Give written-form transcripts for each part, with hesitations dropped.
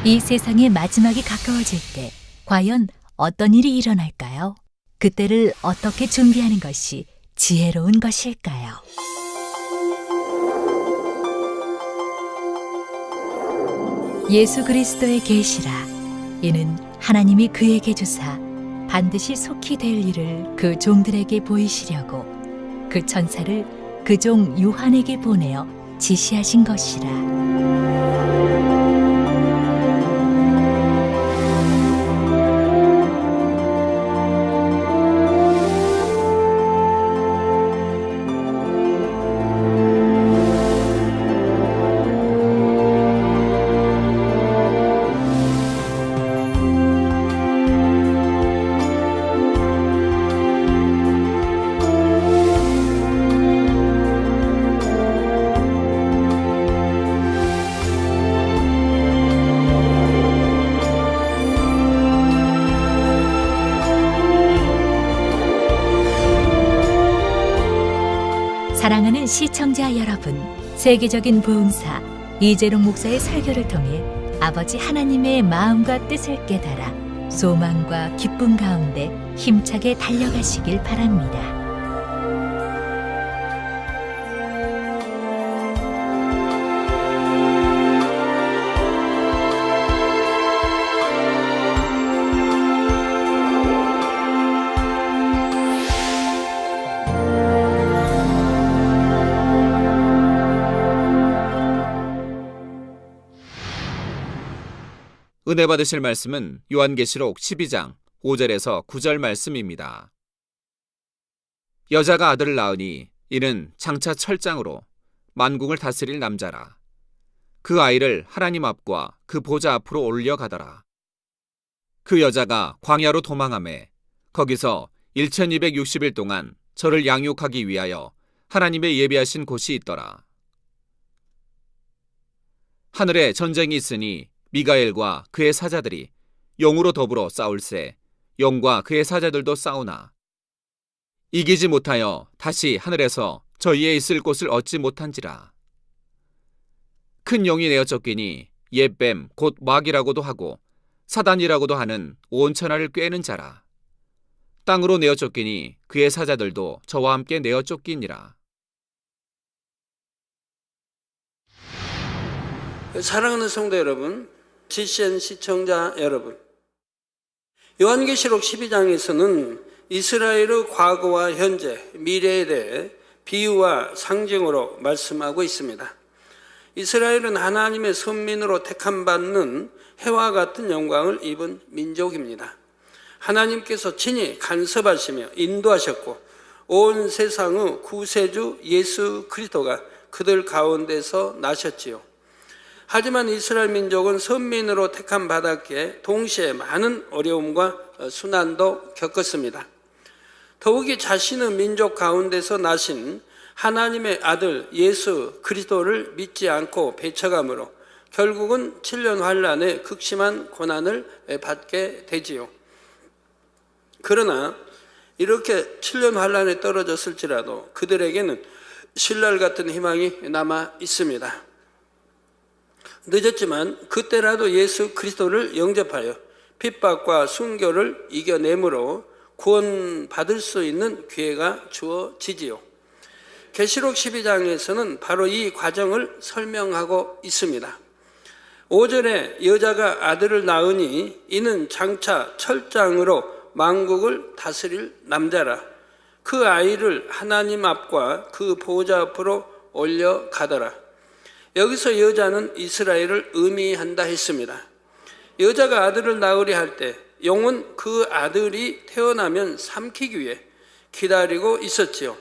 이 세상의 마지막이 가까워질 때 과연 어떤 일이 일어날까요? 그때를 어떻게 준비하는 것이 지혜로운 것일까요? 예수 그리스도의 계시라. 이는 하나님이 그에게 주사 반드시 속히 될 일을 그 종들에게 보이시려고 그 천사를 그 종 요한에게 보내어 지시하신 것이라. 사랑하는 시청자 여러분, 세계적인 부흥사 이재룡 목사의 설교를 통해 아버지 하나님의 마음과 뜻을 깨달아 소망과 기쁨 가운데 힘차게 달려가시길 바랍니다. 은혜 받으실 말씀은 요한계시록 12장 5절에서 9절 말씀입니다. 여자가 아들을 낳으니 이는 장차 철장으로 만국을 다스릴 남자라. 그 아이를 하나님 앞과 그 보좌 앞으로 올려가더라. 그 여자가 광야로 도망하매 거기서 1260일 동안 저를 양육하기 위하여 하나님의 예비하신 곳이 있더라. 하늘에 전쟁이 있으니 미가엘과 그의 사자들이 영으로 더불어 싸울세 영과 그의 사자들도 싸우나 이기지 못하여 다시 하늘에서 저희의 있을 곳을 얻지 못한지라. 큰 영이 내어 쫓기니 옛뱀 곧 마귀라고도 하고 사단이라고도 하는 온 천하를 꿰는 자라. 땅으로 내어 쫓기니 그의 사자들도 저와 함께 내어 쫓기니라. 사랑하는 성도 여러분, GCN 시청자 여러분, 요한계시록 12장에서는 이스라엘의 과거와 현재, 미래에 대해 비유와 상징으로 말씀하고 있습니다. 이스라엘은 하나님의 선민으로 택함받는 해와 같은 영광을 입은 민족입니다. 하나님께서 친히 간섭하시며 인도하셨고 온 세상의 구세주 예수 그리스도가 그들 가운데서 나셨지요. 하지만 이스라엘 민족은 선민으로 택함 받았기에 동시에 많은 어려움과 순환도 겪었습니다. 더욱이 자신의 민족 가운데서 나신 하나님의 아들 예수 그리스도를 믿지 않고 배척함으로 결국은 7년 환란의 극심한 고난을 받게 되지요. 그러나 이렇게 7년 환란에 떨어졌을지라도 그들에게는 신랄 같은 희망이 남아 있습니다. 늦었지만 그때라도 예수 그리스도를 영접하여 핍박과 순교를 이겨내므로 구원받을 수 있는 기회가 주어지지요. 계시록 12장에서는 바로 이 과정을 설명하고 있습니다. 5절에 여자가 아들을 낳으니 이는 장차 철장으로 만국을 다스릴 남자라. 그 아이를 하나님 앞과 그 보좌 앞으로 올려가더라. 여기서 여자는 이스라엘을 의미한다 했습니다. 여자가 아들을 낳으려 할 때 영은 그 아들이 태어나면 삼키기 위해 기다리고 있었지요.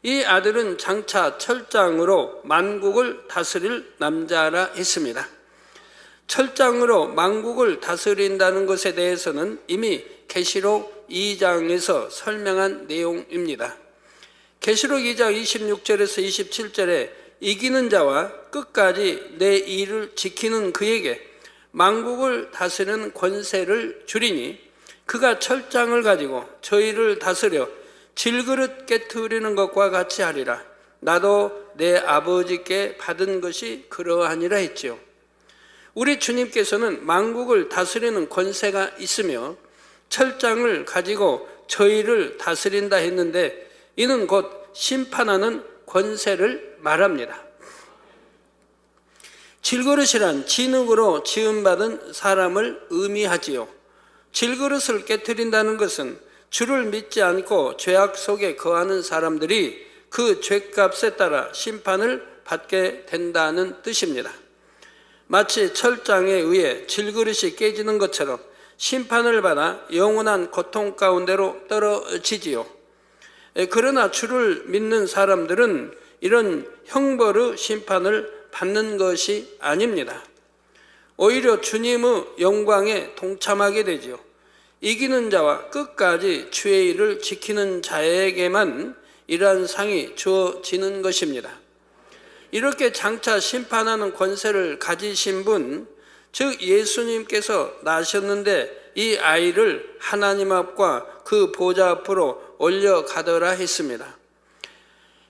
이 아들은 장차 철장으로 만국을 다스릴 남자라 했습니다. 철장으로 만국을 다스린다는 것에 대해서는 이미 계시록 2장에서 설명한 내용입니다. 계시록 2장 26절에서 27절에 이기는 자와 끝까지 내 일을 지키는 그에게 만국을 다스리는 권세를 주리니 그가 철장을 가지고 저희를 다스려 질그릇 깨트리는 것과 같이 하리라. 나도 내 아버지께 받은 것이 그러하니라 했지요. 우리 주님께서는 만국을 다스리는 권세가 있으며 철장을 가지고 저희를 다스린다 했는데 이는 곧 심판하는 권세를 말합니다. 질그릇이란 진흙으로 지음받은 사람을 의미하지요. 질그릇을 깨트린다는 것은 주를 믿지 않고 죄악 속에 거하는 사람들이 그 죄값에 따라 심판을 받게 된다는 뜻입니다. 마치 철장에 의해 질그릇이 깨지는 것처럼 심판을 받아 영원한 고통 가운데로 떨어지지요. 그러나 주를 믿는 사람들은 이런 형벌의 심판을 받는 것이 아닙니다. 오히려 주님의 영광에 동참하게 되지요. 이기는 자와 끝까지 주의 일을 지키는 자에게만 이러한 상이 주어지는 것입니다. 이렇게 장차 심판하는 권세를 가지신 분, 즉 예수님께서 나셨는데 이 아이를 하나님 앞과 그 보좌 앞으로 올려가더라 했습니다.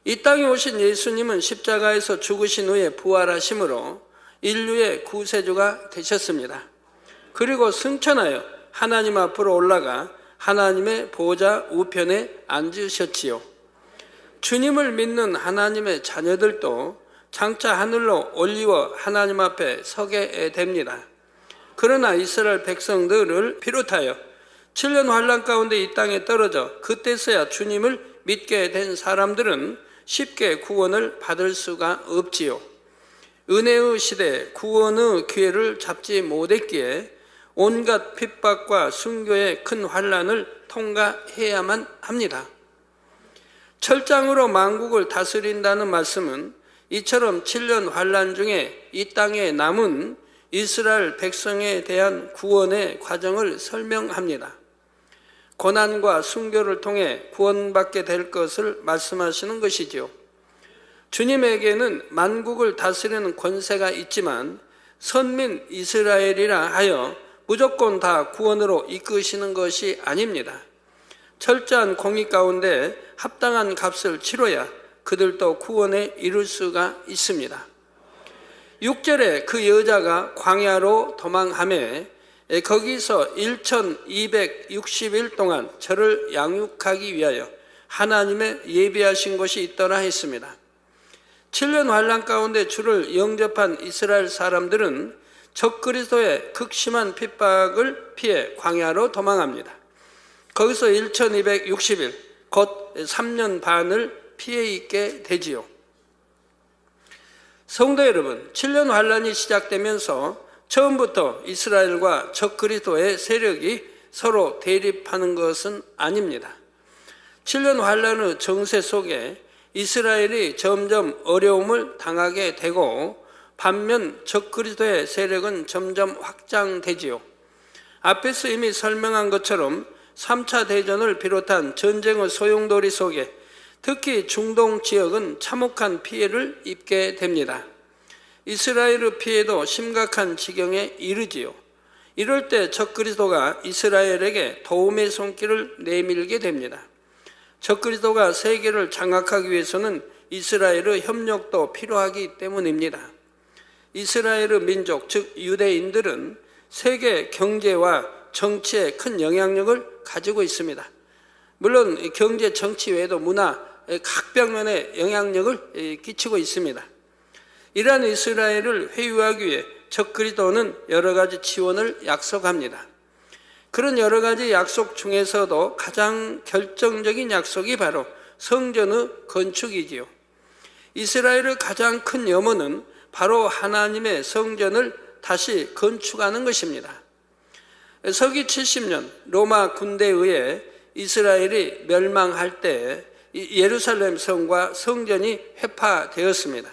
이 땅에 오신 예수님은 십자가에서 죽으신 후에 부활하심으로 인류의 구세주가 되셨습니다. 그리고 승천하여 하나님 앞으로 올라가 하나님의 보좌 우편에 앉으셨지요. 주님을 믿는 하나님의 자녀들도 장차 하늘로 올리워 하나님 앞에 서게 됩니다. 그러나 이스라엘 백성들을 비롯하여 7년 환란 가운데 이 땅에 떨어져 그때서야 주님을 믿게 된 사람들은 쉽게 구원을 받을 수가 없지요. 은혜의 시대에 구원의 기회를 잡지 못했기에 온갖 핍박과 순교의 큰 환란을 통과해야만 합니다. 철장으로 만국을 다스린다는 말씀은 이처럼 7년 환란 중에 이 땅에 남은 이스라엘 백성에 대한 구원의 과정을 설명합니다. 고난과 순교를 통해 구원받게 될 것을 말씀하시는 것이지요. 주님에게는 만국을 다스리는 권세가 있지만 선민 이스라엘이라 하여 무조건 다 구원으로 이끄시는 것이 아닙니다. 철저한 공의 가운데 합당한 값을 치러야 그들도 구원에 이룰 수가 있습니다. 6절에 그 여자가 광야로 도망하매 거기서 1260일 동안 저를 양육하기 위하여 하나님의 예비하신 곳이 있더라 했습니다. 7년 환란 가운데 주를 영접한 이스라엘 사람들은 적그리스도의 극심한 핍박을 피해 광야로 도망합니다. 거기서 1260일 곧 3년 반을 피해 있게 되지요. 성도 여러분, 7년 환란이 시작되면서 처음부터 이스라엘과 적그리스도의 세력이 서로 대립하는 것은 아닙니다. 7년 환란의 정세 속에 이스라엘이 점점 어려움을 당하게 되고 반면 적그리스도의 세력은 점점 확장되지요. 앞에서 이미 설명한 것처럼 3차 대전을 비롯한 전쟁의 소용돌이 속에 특히 중동 지역은 참혹한 피해를 입게 됩니다. 이스라엘의 피해도 심각한 지경에 이르지요. 이럴 때 적그리스도가 이스라엘에게 도움의 손길을 내밀게 됩니다. 적그리스도가 세계를 장악하기 위해서는 이스라엘의 협력도 필요하기 때문입니다. 이스라엘의 민족, 즉 유대인들은 세계 경제와 정치에 큰 영향력을 가지고 있습니다. 물론 경제, 정치 외에도 문화, 각 방면에 영향력을 끼치고 있습니다. 이러한 이스라엘을 회유하기 위해 적그리스도는 여러 가지 지원을 약속합니다. 그런 여러 가지 약속 중에서도 가장 결정적인 약속이 바로 성전의 건축이지요. 이스라엘의 가장 큰 염원은 바로 하나님의 성전을 다시 건축하는 것입니다. 서기 70년 로마 군대에 의해 이스라엘이 멸망할 때 예루살렘 성과 성전이 회파되었습니다.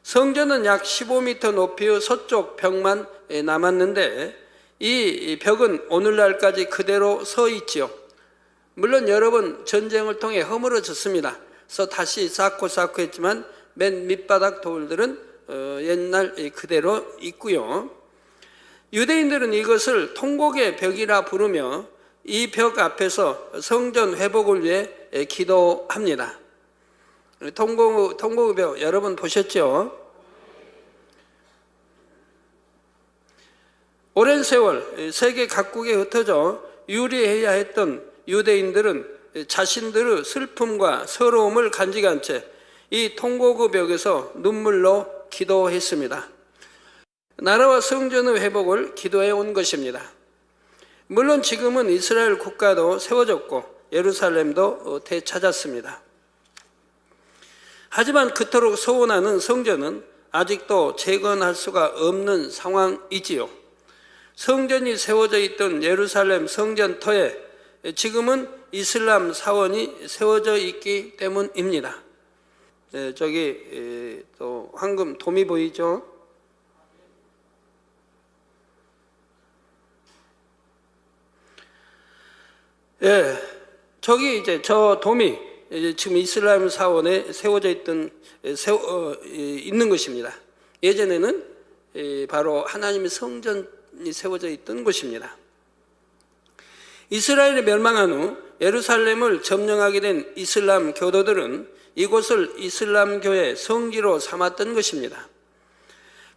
성전은 약 15m 높이의 서쪽 벽만 남았는데 이 벽은 오늘날까지 그대로 서 있지요. 물론 여러 번 전쟁을 통해 허물어졌습니다. 그래서 다시 쌓고 했지만 맨 밑바닥 돌들은 옛날 그대로 있고요. 유대인들은 이것을 통곡의 벽이라 부르며 이 벽 앞에서 성전 회복을 위해 기도합니다. 통곡의 벽 여러분 보셨죠? 오랜 세월 세계 각국에 흩어져 유리해야 했던 유대인들은 자신들의 슬픔과 서러움을 간직한 채 이 통곡의 벽에서 눈물로 기도했습니다. 나라와 성전의 회복을 기도해 온 것입니다. 물론 지금은 이스라엘 국가도 세워졌고 예루살렘도 되찾았습니다. 하지만 그토록 소원하는 성전은 아직도 재건할 수가 없는 상황이지요. 성전이 세워져 있던 예루살렘 성전터에 지금은 이슬람 사원이 세워져 있기 때문입니다. 저기 또 황금 도미 보이죠? 저기 이제 저 도미 지금 이슬람 사원에 세워져 있는 것입니다. 예전에는 바로 하나님의 성전이 세워져 있던 곳입니다. 이스라엘이 멸망한 후 예루살렘을 점령하게 된 이슬람 교도들은 이곳을 이슬람교의 성지로 삼았던 것입니다.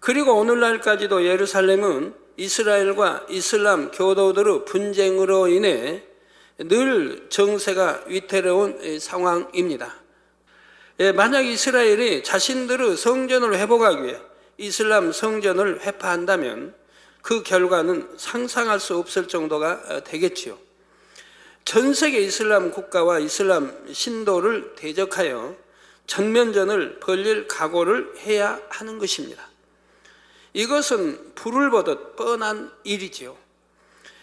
그리고 오늘날까지도 예루살렘은 이스라엘과 이슬람 교도들의 분쟁으로 인해 늘 정세가 위태로운 상황입니다. 만약 이스라엘이 자신들의 성전을 회복하기 위해 이슬람 성전을 회파한다면 그 결과는 상상할 수 없을 정도가 되겠지요. 전 세계 이슬람 국가와 이슬람 신도를 대적하여 전면전을 벌릴 각오를 해야 하는 것입니다. 이것은 불을 보듯 뻔한 일이지요.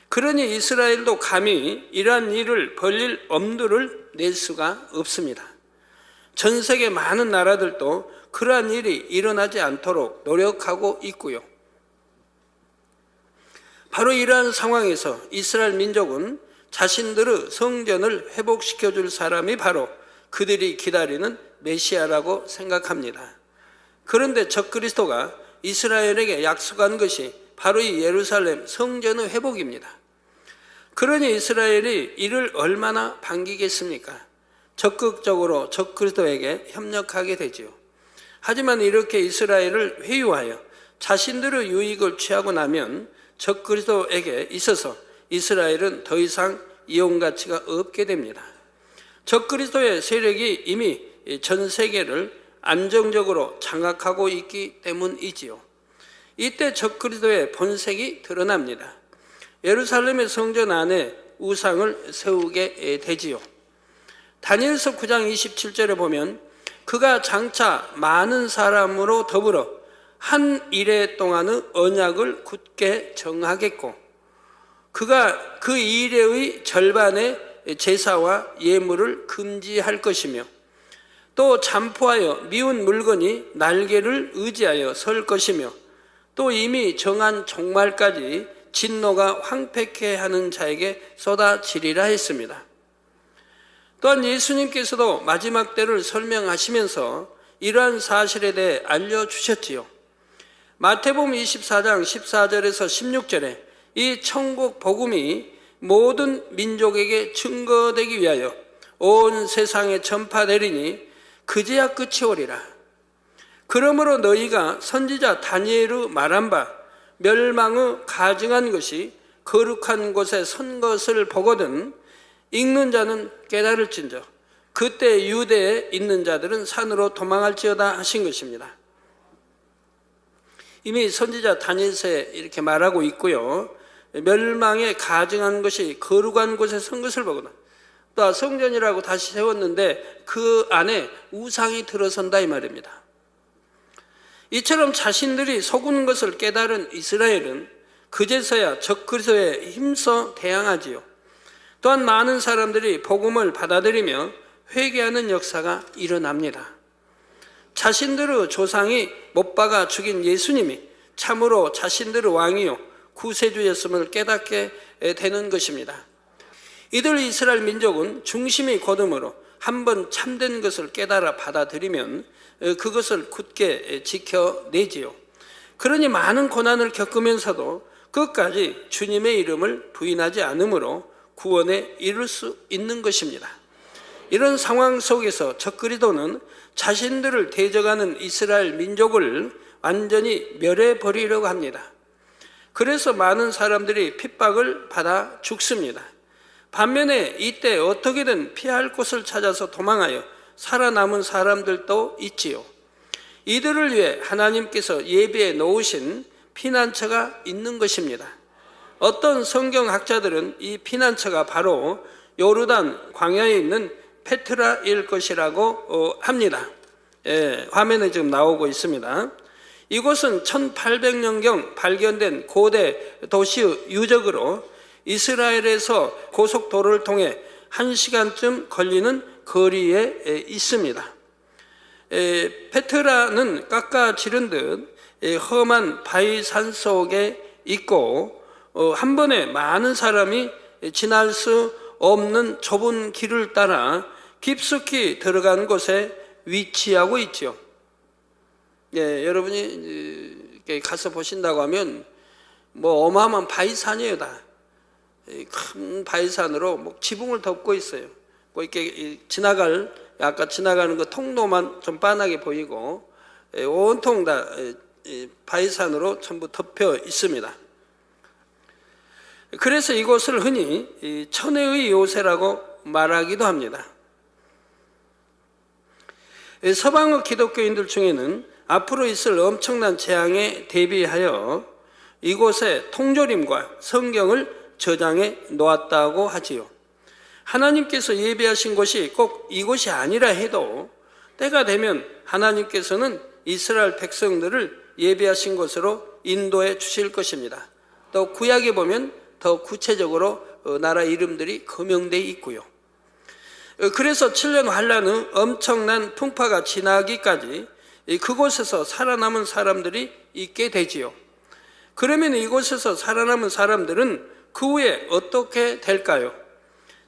그러니 이스라엘도 감히 이러한 일을 벌릴 엄두를 낼 수가 없습니다. 전 세계 많은 나라들도 그러한 일이 일어나지 않도록 노력하고 있고요. 바로 이러한 상황에서 이스라엘 민족은 자신들의 성전을 회복시켜 줄 사람이 바로 그들이 기다리는 메시아라고 생각합니다. 그런데 적그리스도가 이스라엘에게 약속한 것이 바로 이 예루살렘 성전의 회복입니다. 그러니 이스라엘이 이를 얼마나 반기겠습니까? 적극적으로 적그리스도에게 협력하게 되지요. 하지만 이렇게 이스라엘을 회유하여 자신들의 유익을 취하고 나면 적그리스도에게 있어서 이스라엘은 더 이상 이용 가치가 없게 됩니다. 적그리스도의 세력이 이미 전 세계를 안정적으로 장악하고 있기 때문이지요. 이때 적그리스도의 본색이 드러납니다. 예루살렘의 성전 안에 우상을 세우게 되지요. 다니엘서 9장 27절에 보면 그가 장차 많은 사람으로 더불어 한 이레 동안의 언약을 굳게 정하겠고 그가 그 이레의 절반의 제사와 예물을 금지할 것이며 또 잠포하여 미운 물건이 날개를 의지하여 설 것이며 또 이미 정한 종말까지 진노가 황폐케 하는 자에게 쏟아지리라 했습니다. 또한 예수님께서도 마지막 때를 설명하시면서 이러한 사실에 대해 알려주셨지요. 마태복음 24장 14절에서 16절에 이 천국 복음이 모든 민족에게 증거되기 위하여 온 세상에 전파되리니 그제야 끝이 오리라. 그러므로 너희가 선지자 다니엘의 말한 바 멸망의 가증한 것이 거룩한 곳에 선 것을 보거든 읽는 자는 깨달을진저 그때 유대에 있는 자들은 산으로 도망할지어다 하신 것입니다. 이미 선지자 다니엘서에 이렇게 말하고 있고요. 멸망에 가증한 것이 거룩한 곳에 선 것을 보거든 또 성전이라고 다시 세웠는데 그 안에 우상이 들어선다 이 말입니다. 이처럼 자신들이 속은 것을 깨달은 이스라엘은 그제서야 적그리스도에 힘써 대항하지요. 또한 많은 사람들이 복음을 받아들이며 회개하는 역사가 일어납니다. 자신들의 조상이 못 박아 죽인 예수님이 참으로 자신들의 왕이요 구세주였음을 깨닫게 되는 것입니다. 이들 이스라엘 민족은 중심이 곧음으로 한번 참된 것을 깨달아 받아들이면 그것을 굳게 지켜내지요. 그러니 많은 고난을 겪으면서도 끝까지 주님의 이름을 부인하지 않으므로 구원에 이를 수 있는 것입니다. 이런 상황 속에서 적그리스도는 자신들을 대적하는 이스라엘 민족을 완전히 멸해버리려고 합니다. 그래서 많은 사람들이 핍박을 받아 죽습니다. 반면에 이때 어떻게든 피할 곳을 찾아서 도망하여 살아남은 사람들도 있지요. 이들을 위해 하나님께서 예비해 놓으신 피난처가 있는 것입니다. 어떤 성경학자들은 이 피난처가 바로 요르단 광야에 있는 페트라일 것이라고 합니다. 화면에 지금 나오고 있습니다. 이곳은 1800년경 발견된 고대 도시의 유적으로 이스라엘에서 고속도로를 통해 1시간쯤 걸리는 거리에 있습니다. 페트라는 깎아지른 듯 험한 바위산 속에 있고 한 번에 많은 사람이 지날 수 없는 좁은 길을 따라 깊숙이 들어간 곳에 위치하고 있죠. 여러분이 가서 보신다고 하면 뭐 어마어마한 바위산이에요. 다 큰 바위산으로 뭐 지붕을 덮고 있어요. 뭐 이렇게 아까 지나가는 그 통로만 좀 빤하게 보이고 온통 다 바위산으로 전부 덮여 있습니다. 그래서 이곳을 흔히 천혜의 요새라고 말하기도 합니다. 서방의 기독교인들 중에는 앞으로 있을 엄청난 재앙에 대비하여 이곳에 통조림과 성경을 저장해 놓았다고 하지요. 하나님께서 예비하신 곳이 꼭 이곳이 아니라 해도 때가 되면 하나님께서는 이스라엘 백성들을 예비하신 곳으로 인도해 주실 것입니다. 또 구약에 보면 더 구체적으로 나라 이름들이 거명되어 있고요. 그래서 7년 환란의 엄청난 풍파가 지나기까지 그곳에서 살아남은 사람들이 있게 되지요. 그러면 이곳에서 살아남은 사람들은 그 후에 어떻게 될까요?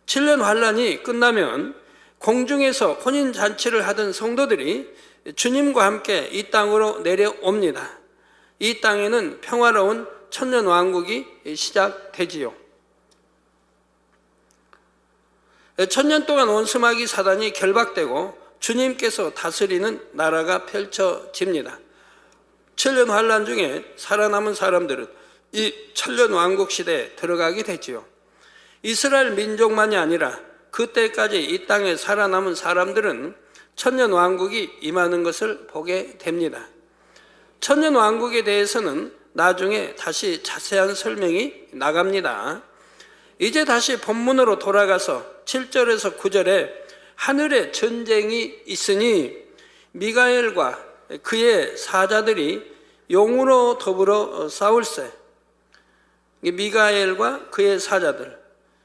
7년 환란이 끝나면 공중에서 혼인잔치를 하던 성도들이 주님과 함께 이 땅으로 내려옵니다. 이 땅에는 평화로운 천년왕국이 시작되지요. 천년 동안 원수마귀 사단이 결박되고 주님께서 다스리는 나라가 펼쳐집니다. 7년 환란 중에 살아남은 사람들은 이 천년왕국 시대에 들어가게 되지요. 이스라엘 민족만이 아니라 그때까지 이 땅에 살아남은 사람들은 천년왕국이 임하는 것을 보게 됩니다. 천년왕국에 대해서는 나중에 다시 자세한 설명이 나갑니다. 이제 다시 본문으로 돌아가서 7절에서 9절에 하늘에 전쟁이 있으니 미가엘과 그의 사자들이 용으로 더불어 싸울세. 미가엘과 그의 사자들,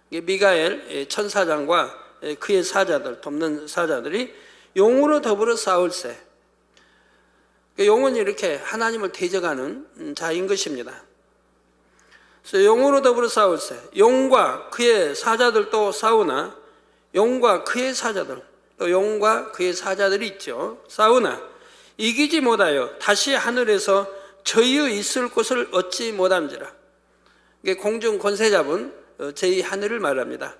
미가엘 천사장과 그의 사자들, 돕는 사자들이 용으로 더불어 싸울세. 용은 이렇게 하나님을 대적하는 자인 것입니다. 그래서 용으로 더불어 싸울세. 용과 그의 사자들도 싸우나, 용과 그의 사자들, 또 용과 그의 사자들이 있죠. 싸우나 이기지 못하여 다시 하늘에서 저희의 있을 곳을 얻지 못함지라. 이게 공중 권세 잡은 제2하늘을 말합니다.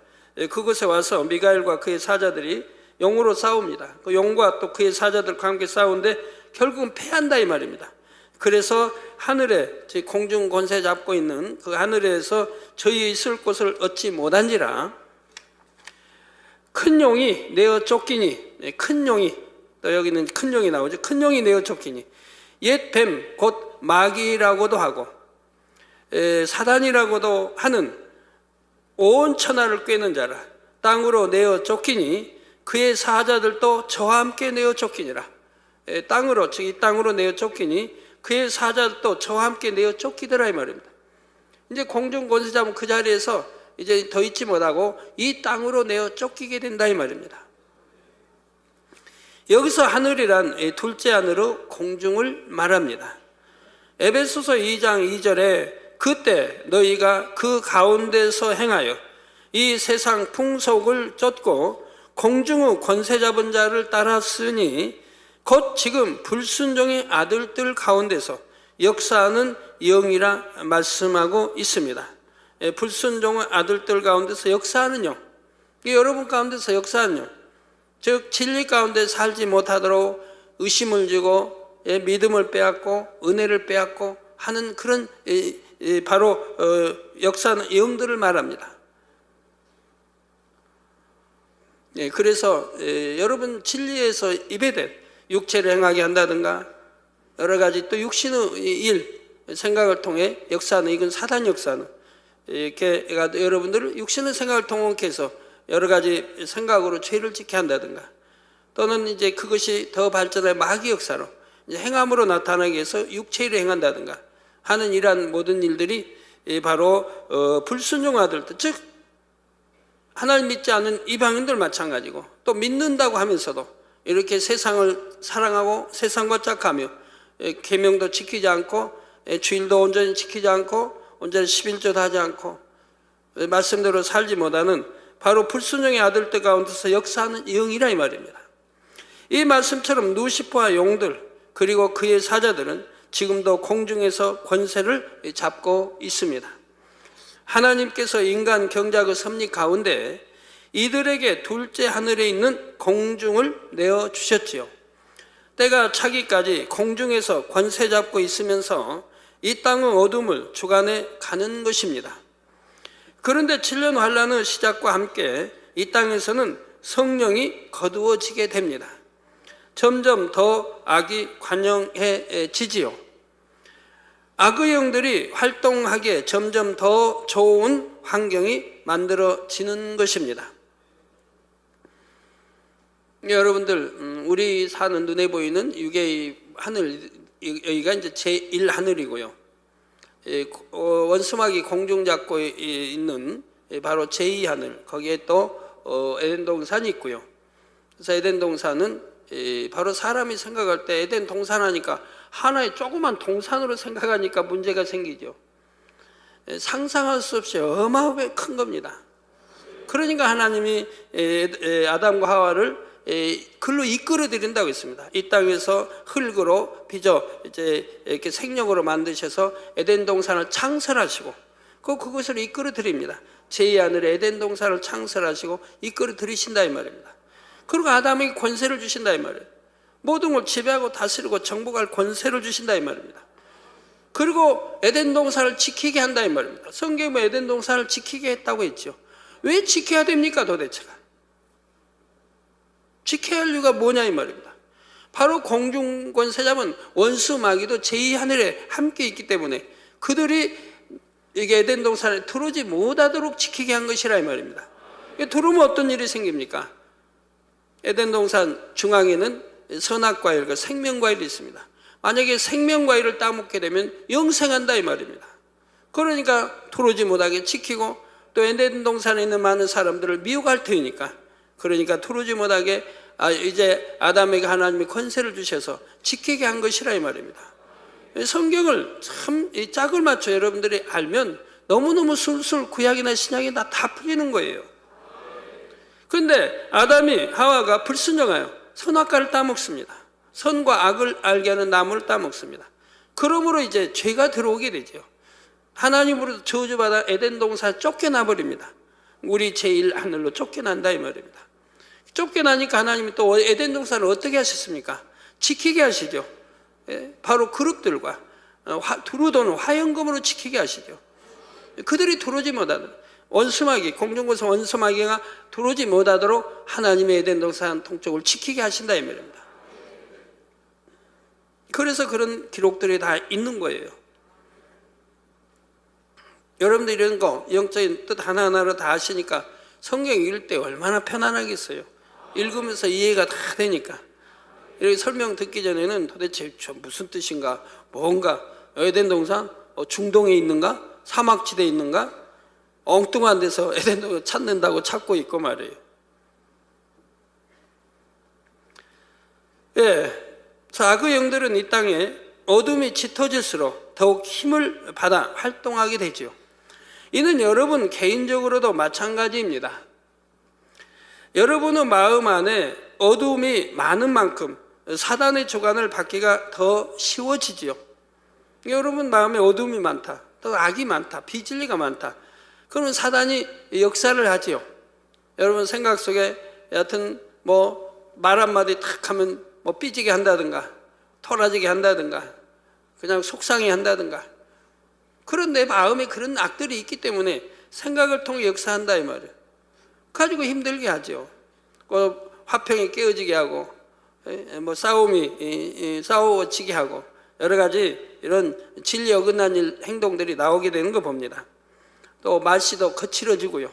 그곳에 와서 미가엘과 그의 사자들이 용으로 싸웁니다. 그 용과 또 그의 사자들과 함께 싸우는데 결국은 패한다 이 말입니다. 그래서 하늘에 공중 권세 잡고 있는 그 하늘에서 저희 있을 곳을 얻지 못한지라. 큰 용이 내어 쫓기니, 큰 용이, 또 여기는 큰 용이 나오죠. 큰 용이 내어 쫓기니 옛 뱀 곧 마귀라고도 하고 사단이라고도 하는 온 천하를 꿰는 자라 땅으로 내어 쫓기니 그의 사자들도 저와 함께 내어 쫓기니라. 땅으로, 즉 이 땅으로 내어 쫓기니 그의 사자들도 저와 함께 내어 쫓기더라 이 말입니다. 이제 공중 권세 잡은 그 자리에서 이제 더 있지 못하고 이 땅으로 내어 쫓기게 된다 이 말입니다. 여기서 하늘이란 둘째 하늘로 공중을 말합니다. 에베소서 2장 2절에 그때 너희가 그 가운데서 행하여 이 세상 풍속을 쫓고 공중의 권세 잡은 자를 따랐으니 곧 지금 불순종의 아들들 가운데서 역사하는 영이라 말씀하고 있습니다. 불순종의 아들들 가운데서 역사하는 영, 여러분 가운데서 역사하는 영, 즉 진리 가운데 살지 못하도록 의심을 주고 믿음을 빼앗고 은혜를 빼앗고 하는 그런 바로 역사는 영들을 말합니다. 그래서 여러분 진리에서 입에된 육체를 행하게 한다든가 여러 가지 또 육신의 일 생각을 통해 역사는 이건 사단 역사는 이렇게 여러분들을 육신의 생각을 통해 해서 여러 가지 생각으로 죄를 짓게 한다든가 또는 이제 그것이 더 발전해 마귀 역사로 이제 행함으로 나타나기 위해서 육체를 행한다든가 하는 이러한 모든 일들이 바로 불순종아들 즉 하나님 믿지 않는 이방인들 마찬가지고 또 믿는다고 하면서도 이렇게 세상을 사랑하고 세상과 짝하며 계명도 지키지 않고 주일도 온전히 지키지 않고 온전히 11조도 하지 않고 말씀대로 살지 못하는 바로 불순종의 아들들 가운데서 역사하는 영이라 이 말입니다. 이 말씀처럼 루시퍼와 용들 그리고 그의 사자들은 지금도 공중에서 권세를 잡고 있습니다. 하나님께서 인간 경작의 섭리 가운데 이들에게 둘째 하늘에 있는 공중을 내어주셨지요. 때가 차기까지 공중에서 권세 잡고 있으면서 이 땅의 어둠을 주관해 가는 것입니다. 그런데 7년 환란의 시작과 함께 이 땅에서는 성령이 거두어지게 됩니다. 점점 더 악이 관영해지지요. 악의 영들이 활동하기에 점점 더 좋은 환경이 만들어지는 것입니다. 여러분들 우리 사는 눈에 보이는 육의 하늘 여기가 이제 제1하늘이고요. 원수막이 공중 잡고 있는 바로 제2하늘 거기에 또 에덴 동산이 있고요. 그래서 에덴 동산은 바로 사람이 생각할 때 에덴 동산 하니까 하나의 조그만 동산으로 생각하니까 문제가 생기죠. 상상할 수 없이 어마어마하게 큰 겁니다. 그러니까 하나님이 아담과 하와를 글로 이끌어 드린다고 했습니다. 이 땅에서 흙으로 빚어 이제 이렇게 생명으로 만드셔서 에덴 동산을 창설하시고 그것을 이끌어 드립니다. 제2하늘에 에덴 동산을 창설하시고 이끌어 드리신다 이 말입니다. 그리고 아담에게 권세를 주신다 이 말이에요. 모든 걸 지배하고 다스리고 정복할 권세를 주신다 이 말입니다. 그리고 에덴 동산을 지키게 한다 이 말입니다. 성경에 에덴 동산을 지키게 했다고 했죠. 왜 지켜야 됩니까 도대체가? 지켜야 할 이유가 뭐냐 이 말입니다. 바로 공중 권세자는 원수 마귀도 제2하늘에 함께 있기 때문에 그들이 이게 에덴 동산에 들어오지 못하도록 지키게 한 것이라 이 말입니다. 들어오면 어떤 일이 생깁니까? 에덴 동산 중앙에는 선악과일과 생명과일이 있습니다. 만약에 생명과일을 따먹게 되면 영생한다 이 말입니다. 그러니까 들어오지 못하게 지키고 또 에덴 동산에 있는 많은 사람들을 미혹할 테니까 그러니까 들어오지 못하게 이제 아담에게 하나님이 권세를 주셔서 지키게 한 것이라 이 말입니다. 성경을 참 이 짝을 맞춰 여러분들이 알면 너무너무 술술 구약이나 신약이나 다 풀리는 거예요. 그런데 아담이 하와가 불순종하여 선악과를 따먹습니다. 선과 악을 알게 하는 나무를 따먹습니다. 그러므로 이제 죄가 들어오게 되죠. 하나님으로부터 저주받아 에덴 동산 쫓겨나 버립니다. 우리 제1하늘로 쫓겨난다 이 말입니다. 쫓겨나니까 하나님이 또 에덴 동산을 어떻게 하셨습니까? 지키게 하시죠. 바로 그룹들과 두루 도는 화영검으로 지키게 하시죠. 그들이 들어오지 못하도록 원수마귀 공중에서 원수마귀가 들어오지 못하도록 하나님의 에덴 동산 동쪽을 지키게 하신다 이 말입니다. 그래서 그런 기록들이 다 있는 거예요. 여러분들 이런 거 영적인 뜻 하나하나로 다 아시니까 성경 읽을 때 얼마나 편안하겠어요. 읽으면서 이해가 다 되니까. 이렇게 설명 듣기 전에는 도대체 무슨 뜻인가 뭔가 에덴 동산 중동에 있는가 사막지대에 있는가 엉뚱한 데서 에덴 동산 찾는다고 찾고 있고 말이에요. 자, 악의 영들은 이 땅에 어둠이 짙어질수록 더욱 힘을 받아 활동하게 되죠. 이는 여러분 개인적으로도 마찬가지입니다. 여러분의 마음 안에 어둠이 많은 만큼 사단의 주관을 받기가 더 쉬워지지요. 여러분 마음에 어둠이 많다, 또 악이 많다, 비진리가 많다. 그러면 사단이 역사를 하지요. 여러분 생각 속에 여하튼 뭐 말 한마디 탁 하면 뭐 삐지게 한다든가 토라지게 한다든가 그냥 속상해 한다든가 그런 내 마음에 그런 악들이 있기 때문에 생각을 통해 역사한다 이 말이에요. 가지고 힘들게 하죠. 화평이 깨어지게 하고, 뭐 싸워지게 하고, 여러 가지 이런 진리 어긋난 행동들이 나오게 되는 거 봅니다. 또 말씨도 거칠어지고요.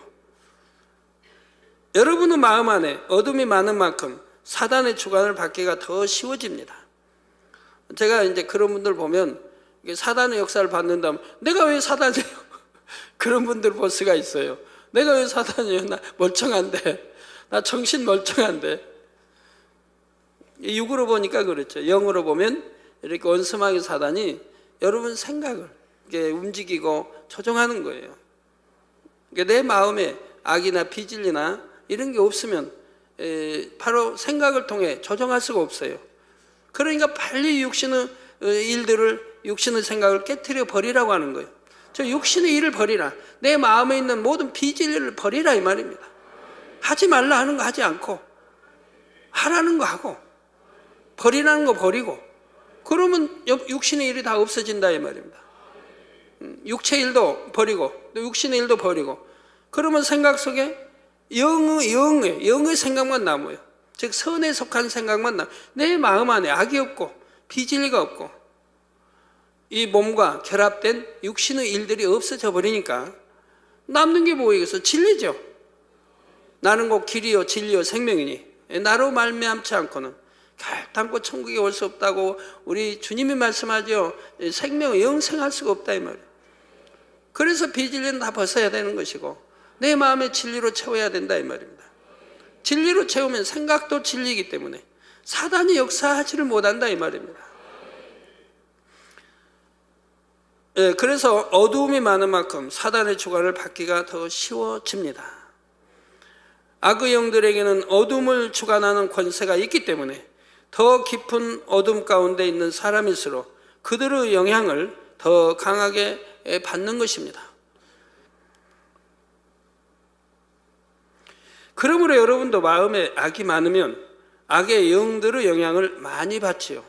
여러분의 마음 안에 어둠이 많은 만큼 사단의 주관을 받기가 더 쉬워집니다. 제가 이제 그런 분들 보면 사단의 역사를 받는다면 내가 왜 사단이에요? 그런 분들 볼 수가 있어요. 내가 왜 사단이에요? 나 멀쩡한데, 나 정신 멀쩡한데. 육으로 보니까 그렇죠. 영으로 보면 이렇게 원수마귀 사단이 여러분 생각을 이렇게 움직이고 조종하는 거예요. 그러니까 내 마음에 악이나 비질이나 이런 게 없으면 바로 생각을 통해 조정할 수가 없어요. 그러니까 빨리 육신의 일들을, 육신의 생각을 깨트려 버리라고 하는 거예요. 저 육신의 일을 버리라. 내 마음에 있는 모든 비진리를 버리라 이 말입니다. 하지 말라 하는 거 하지 않고 하라는 거 하고 버리라는 거 버리고, 그러면 육신의 일이 다 없어진다 이 말입니다. 육체 일도 버리고 또 육신의 일도 버리고, 그러면 생각 속에 영의 생각만 남아요. 즉 선에 속한 생각만 남아요. 내 마음 안에 악이 없고 비진리가 없고 이 몸과 결합된 육신의 일들이 없어져 버리니까 남는 게 뭐이겠어? 진리죠. 나는 곧 길이요 진리요 생명이니 나로 말미암지 않고는 결단코 천국에 올 수 없다고 우리 주님이 말씀하죠. 생명 영생할 수가 없다 이 말이에요. 그래서 비진리는 다 벗어야 되는 것이고 내 마음의 진리로 채워야 된다 이 말입니다. 진리로 채우면 생각도 진리이기 때문에 사단이 역사하지를 못한다 이 말입니다. 그래서 어두움이 많은 만큼 사단의 주관을 받기가 더 쉬워집니다. 악의 영들에게는 어둠을 주관하는 권세가 있기 때문에 더 깊은 어둠 가운데 있는 사람일수록 그들의 영향을 더 강하게 받는 것입니다. 그러므로 여러분도 마음에 악이 많으면 악의 영들의 영향을 많이 받지요.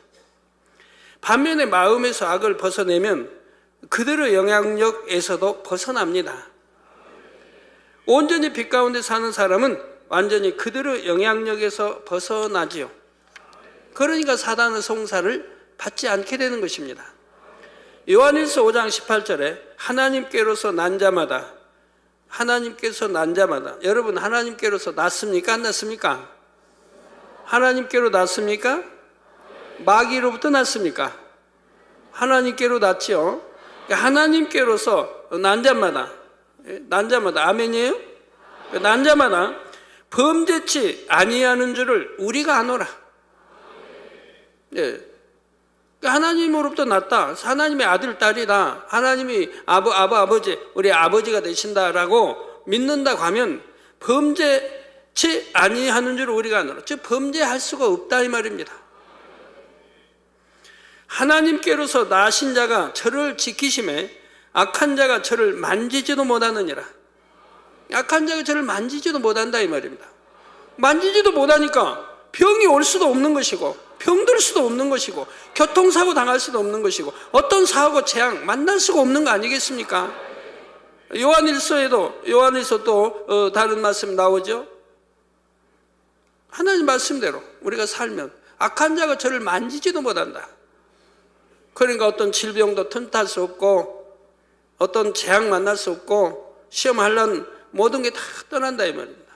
반면에 마음에서 악을 벗어내면 그들의 영향력에서도 벗어납니다. 온전히 빛 가운데 사는 사람은 완전히 그들의 영향력에서 벗어나지요. 그러니까 사단의 송사를 받지 않게 되는 것입니다. 요한일서 5장 18절에 하나님께로서 난 자마다, 여러분 하나님께로서 났습니까? 안 났습니까? 하나님께로 났습니까? 마귀로부터 났습니까? 하나님께로 났지요. 하나님께로서 난 자마다 아멘이에요? 난 자마다 범죄치 아니하는 줄을 우리가 아노라. 예. 하나님으로부터 났다. 하나님의 아들, 딸이다. 하나님이 아버지, 우리 아버지가 되신다라고 믿는다고 하면 범죄치 아니하는 줄을 우리가 아노라. 즉 범죄할 수가 없다 이 말입니다. 하나님께로서 나신 자가 저를 지키심에 악한 자가 저를 만지지도 못하느니라. 악한 자가 저를 만지지도 못한다 이 말입니다. 만지지도 못하니까 병이 올 수도 없는 것이고 병들 수도 없는 것이고 교통사고 당할 수도 없는 것이고 어떤 사고 재앙 만날 수가 없는 거 아니겠습니까? 요한일서 또 다른 말씀 나오죠. 하나님 말씀대로 우리가 살면 악한 자가 저를 만지지도 못한다. 그러니까 어떤 질병도 틈탈 수 없고 어떤 재앙 만날 수 없고 시험하려는 모든 게 다 떠난다 이 말입니다.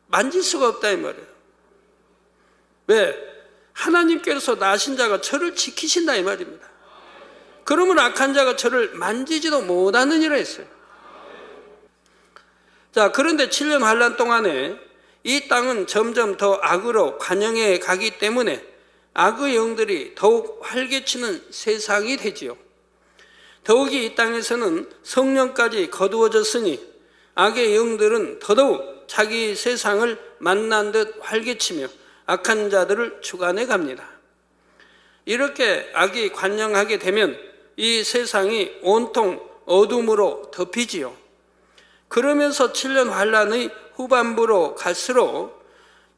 만질 수가 없다 이 말이에요. 왜? 하나님께서 나신 자가 저를 지키신다 이 말입니다. 그러면 악한 자가 저를 만지지도 못하느니라 했어요. 자, 그런데 7년 환란 동안에 이 땅은 점점 더 악으로 관영해 가기 때문에 악의 영들이 더욱 활개치는 세상이 되지요. 더욱이 이 땅에서는 성령까지 거두어졌으니 악의 영들은 더더욱 자기 세상을 만난 듯 활개치며 악한 자들을 주관해 갑니다. 이렇게 악이 관영하게 되면 이 세상이 온통 어둠으로 덮이지요. 그러면서 7년 환란의 후반부로 갈수록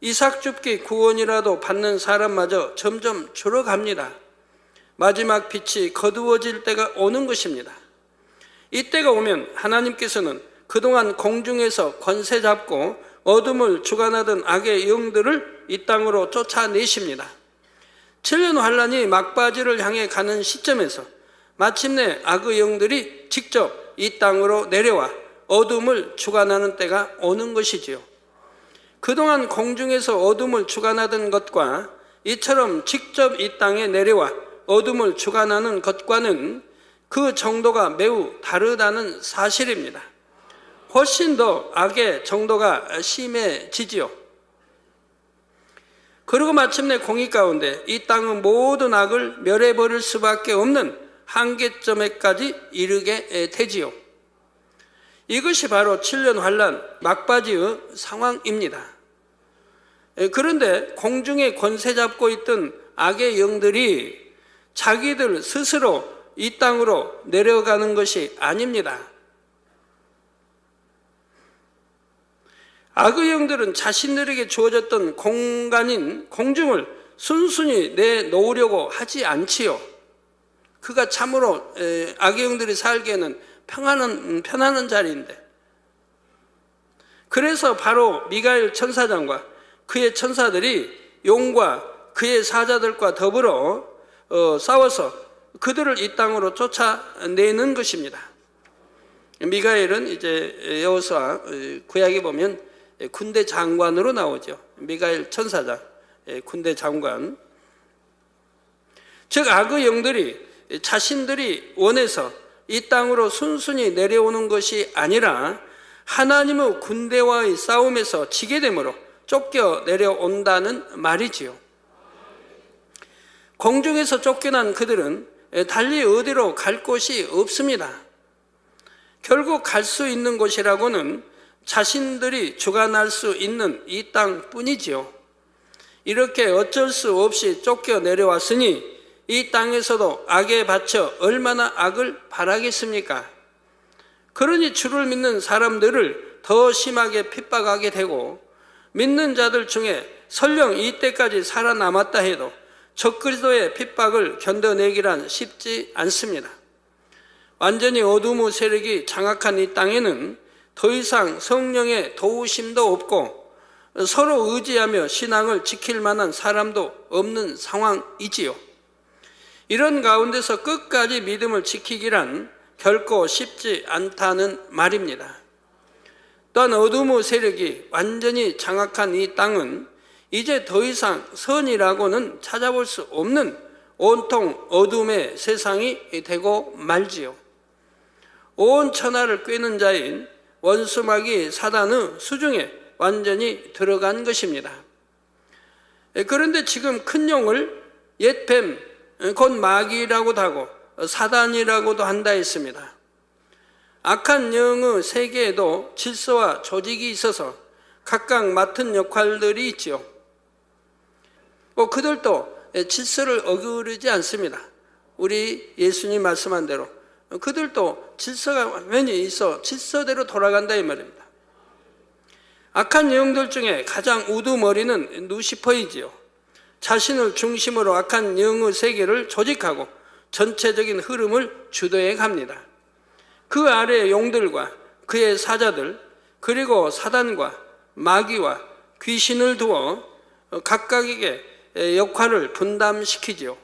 이삭 줍기 구원이라도 받는 사람마저 점점 줄어갑니다. 마지막 빛이 거두어질 때가 오는 것입니다. 이때가 오면 하나님께서는 그동안 공중에서 권세 잡고 어둠을 주관하던 악의 영들을 이 땅으로 쫓아내십니다. 7년 환란이 막바지를 향해 가는 시점에서 마침내 악의 영들이 직접 이 땅으로 내려와 어둠을 주관하는 때가 오는 것이지요. 그동안 공중에서 어둠을 주관하던 것과 이처럼 직접 이 땅에 내려와 어둠을 주관하는 것과는 그 정도가 매우 다르다는 사실입니다. 훨씬 더 악의 정도가 심해지지요. 그리고 마침내 공의 가운데 이 땅은 모든 악을 멸해버릴 수밖에 없는 한계점에까지 이르게 되지요. 이것이 바로 7년 환란 막바지의 상황입니다. 그런데 공중에 권세 잡고 있던 악의 영들이 자기들 스스로 이 땅으로 내려가는 것이 아닙니다. 악의 영들은 자신들에게 주어졌던 공간인 공중을 순순히 내놓으려고 하지 않지요. 그가 참으로 악의 영들이 살기에는 편안한 자리인데, 그래서 바로 미가엘 천사장과 그의 천사들이 용과 그의 사자들과 더불어 싸워서 그들을 이 땅으로 쫓아내는 것입니다. 미가엘은 이제 여호수아 구약에 보면 군대 장관으로 나오죠. 미가엘 천사장, 군대 장관. 즉 악의 영들이 자신들이 원해서 이 땅으로 순순히 내려오는 것이 아니라 하나님의 군대와의 싸움에서 지게 되므로 쫓겨 내려온다는 말이지요. 공중에서 쫓겨난 그들은 달리 어디로 갈 곳이 없습니다. 결국 갈 수 있는 곳이라고는 자신들이 주관할 수 있는 이 땅뿐이지요. 이렇게 어쩔 수 없이 쫓겨 내려왔으니 이 땅에서도 악에 바쳐 얼마나 악을 바라겠습니까? 그러니 주를 믿는 사람들을 더 심하게 핍박하게 되고, 믿는 자들 중에 설령 이때까지 살아남았다 해도 적그리스도의 핍박을 견뎌내기란 쉽지 않습니다. 완전히 어둠의 세력이 장악한 이 땅에는 더 이상 성령의 도우심도 없고 서로 의지하며 신앙을 지킬 만한 사람도 없는 상황이지요. 이런 가운데서 끝까지 믿음을 지키기란 결코 쉽지 않다는 말입니다. 또한 어둠의 세력이 완전히 장악한 이 땅은 이제 더 이상 선이라고는 찾아볼 수 없는 온통 어둠의 세상이 되고 말지요. 온 천하를 꿰는 자인 원수마귀 사단의 수중에 완전히 들어간 것입니다. 그런데 지금 큰 용을 옛뱀 곧 마귀라고도 하고 사단이라고도 한다 했습니다. 악한 영의 세계에도 질서와 조직이 있어서 각각 맡은 역할들이 있지요. 그들도 질서를 어기르지 않습니다. 우리 예수님 말씀한 대로 그들도 질서가 완전히 있어 질서대로 돌아간다 이 말입니다. 악한 영들 중에 가장 우두머리는 루시퍼이지요. 자신을 중심으로 악한 영의 세계를 조직하고 전체적인 흐름을 주도해 갑니다. 그 아래 용들과 그의 사자들, 그리고 사단과 마귀와 귀신을 두어 각각에게 역할을 분담시키지요.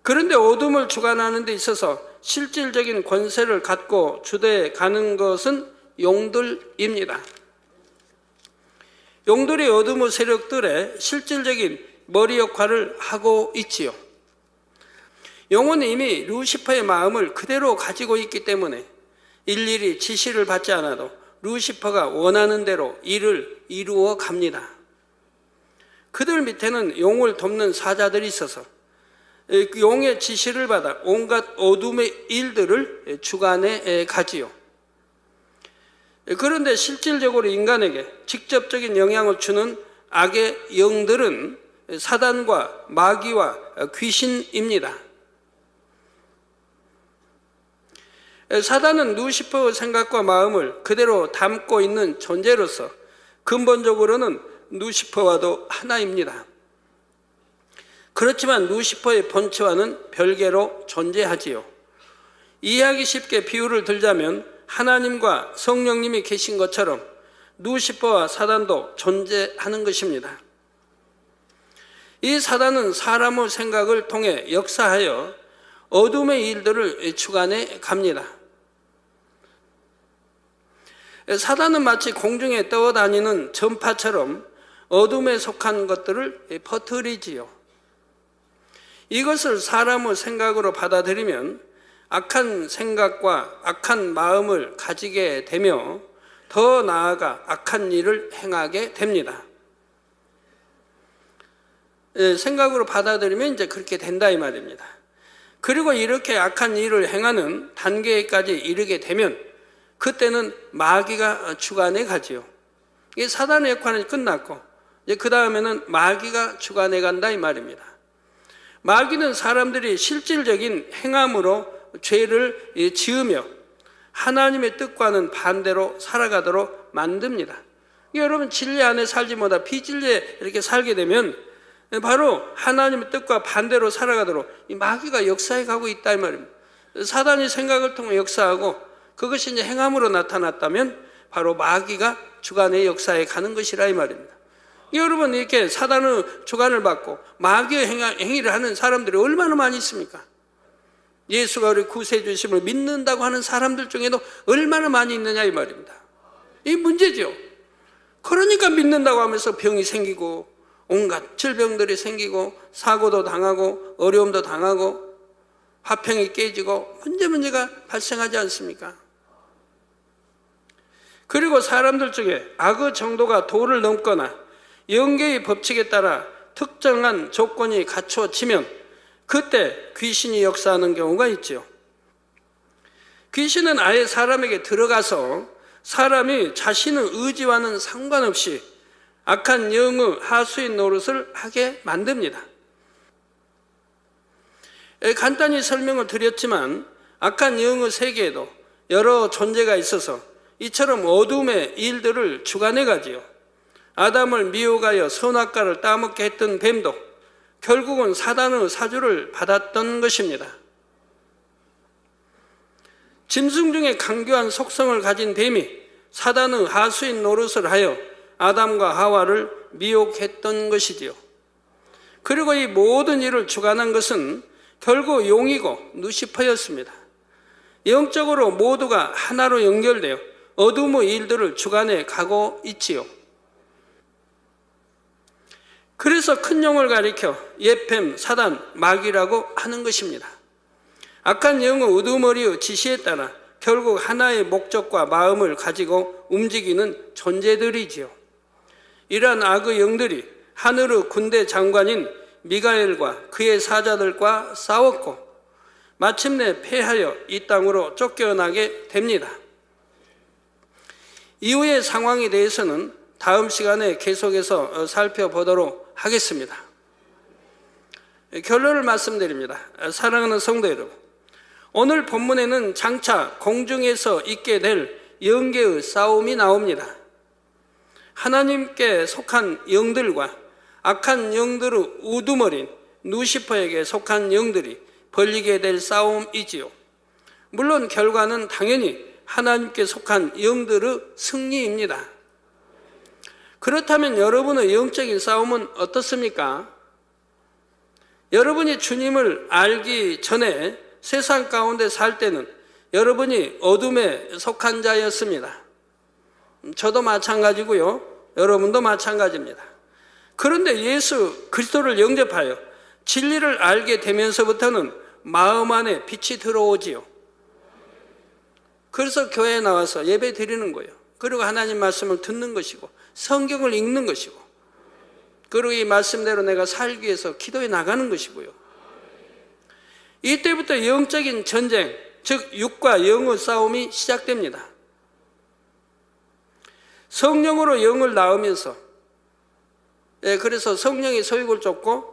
그런데 어둠을 주관하는 데 있어서 실질적인 권세를 갖고 주도해 가는 것은 용들입니다. 용들이 어둠의 세력들의 실질적인 머리 역할을 하고 있지요. 용은 이미 루시퍼의 마음을 그대로 가지고 있기 때문에 일일이 지시를 받지 않아도 루시퍼가 원하는 대로 일을 이루어 갑니다. 그들 밑에는 용을 돕는 사자들이 있어서 용의 지시를 받아 온갖 어둠의 일들을 주관해 가지요. 그런데 실질적으로 인간에게 직접적인 영향을 주는 악의 영들은 사단과 마귀와 귀신입니다. 사단은 루시퍼의 생각과 마음을 그대로 담고 있는 존재로서 근본적으로는 루시퍼와도 하나입니다. 그렇지만 루시퍼의 본체와는 별개로 존재하지요. 이해하기 쉽게 비유를 들자면 하나님과 성령님이 계신 것처럼 루시퍼와 사단도 존재하는 것입니다. 이 사단은 사람의 생각을 통해 역사하여 어둠의 일들을 주관해 갑니다. 사단은 마치 공중에 떠다니는 전파처럼 어둠에 속한 것들을 퍼뜨리지요. 이것을 사람의 생각으로 받아들이면 악한 생각과 악한 마음을 가지게 되며 더 나아가 악한 일을 행하게 됩니다. 생각으로 받아들이면 이제 그렇게 된다 이 말입니다. 그리고 이렇게 악한 일을 행하는 단계까지 이르게 되면 그때는 마귀가 주관해 가지요. 이 사단의 역할은 끝났고 이제 그 다음에는 마귀가 주관해 간다 이 말입니다. 마귀는 사람들이 실질적인 행함으로 죄를 지으며 하나님의 뜻과는 반대로 살아가도록 만듭니다. 여러분 진리 안에 살지 못하 비진리에 이렇게 살게 되면 바로 하나님의 뜻과 반대로 살아가도록 이 마귀가 역사해 가고 있다 이 말입니다. 사단이 생각을 통해 역사하고 그것이 이제 행함으로 나타났다면 바로 마귀가 주관의 역사에 가는 것이라 이 말입니다. 여러분 이렇게 사단의 주관을 받고 마귀의 행위를 하는 사람들이 얼마나 많이 있습니까? 예수가 우리 구세주심을 믿는다고 하는 사람들 중에도 얼마나 많이 있느냐 이 말입니다. 이 문제죠. 그러니까 믿는다고 하면서 병이 생기고 온갖 질병들이 생기고 사고도 당하고 어려움도 당하고 화평이 깨지고 문제가 발생하지 않습니까? 그리고 사람들 중에 악의 정도가 도를 넘거나 영계의 법칙에 따라 특정한 조건이 갖춰지면 그때 귀신이 역사하는 경우가 있죠. 귀신은 아예 사람에게 들어가서 사람이 자신의 의지와는 상관없이 악한 영의 하수인 노릇을 하게 만듭니다. 간단히 설명을 드렸지만 악한 영의 세계에도 여러 존재가 있어서 이처럼 어둠의 일들을 주관해 가지요. 아담을 미혹하여 선악과를 따먹게 했던 뱀도 결국은 사단의 사주를 받았던 것입니다. 짐승 중에 강교한 속성을 가진 뱀이 사단의 하수인 노릇을 하여 아담과 하와를 미혹했던 것이지요. 그리고 이 모든 일을 주관한 것은 결국 용이고 루시퍼였습니다. 영적으로 모두가 하나로 연결되어 어둠의 일들을 주관해 가고 있지요. 그래서 큰 용을 가리켜 옛뱀, 사단, 마귀라고 하는 것입니다. 악한 영의 우두머리의 지시에 따라 결국 하나의 목적과 마음을 가지고 움직이는 존재들이지요. 이러한 악의 영들이 하늘의 군대 장관인 미가엘과 그의 사자들과 싸웠고 마침내 패하여 이 땅으로 쫓겨나게 됩니다. 이후의 상황에 대해서는 다음 시간에 계속해서 살펴보도록 하겠습니다. 결론을 말씀드립니다. 사랑하는 성도 여러분, 오늘 본문에는 장차 공중에서 있게 될 영계의 싸움이 나옵니다. 하나님께 속한 영들과 악한 영들의 우두머린 루시퍼에게 속한 영들이 벌리게 될 싸움이지요. 물론 결과는 당연히 하나님께 속한 영들의 승리입니다. 그렇다면 여러분의 영적인 싸움은 어떻습니까? 여러분이 주님을 알기 전에 세상 가운데 살 때는 여러분이 어둠에 속한 자였습니다. 저도 마찬가지고요. 여러분도 마찬가지입니다. 그런데 예수 그리스도를 영접하여 진리를 알게 되면서부터는 마음 안에 빛이 들어오지요. 그래서 교회에 나와서 예배 드리는 거예요. 그리고 하나님 말씀을 듣는 것이고 성경을 읽는 것이고 그리고 이 말씀대로 내가 살기 위해서 기도해 나가는 것이고요. 이때부터 영적인 전쟁, 즉 육과 영의 싸움이 시작됩니다. 성령으로 영을 낳으면서 그래서 성령의 소욕을 쫓고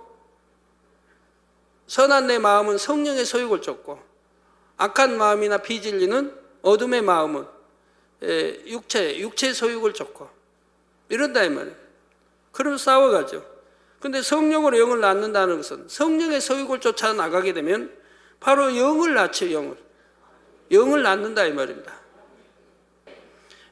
선한 내 마음은 성령의 소욕을 쫓고 악한 마음이나 비진리는 어둠의 마음은 육체의 소욕을 쫓고 이런다 이 말이에요. 그럼 싸워가죠. 근데 성령으로 영을 낳는다는 것은 성령의 소욕을 쫓아 나가게 되면 바로 영을 낳죠. 영을 낳는다 이 말입니다.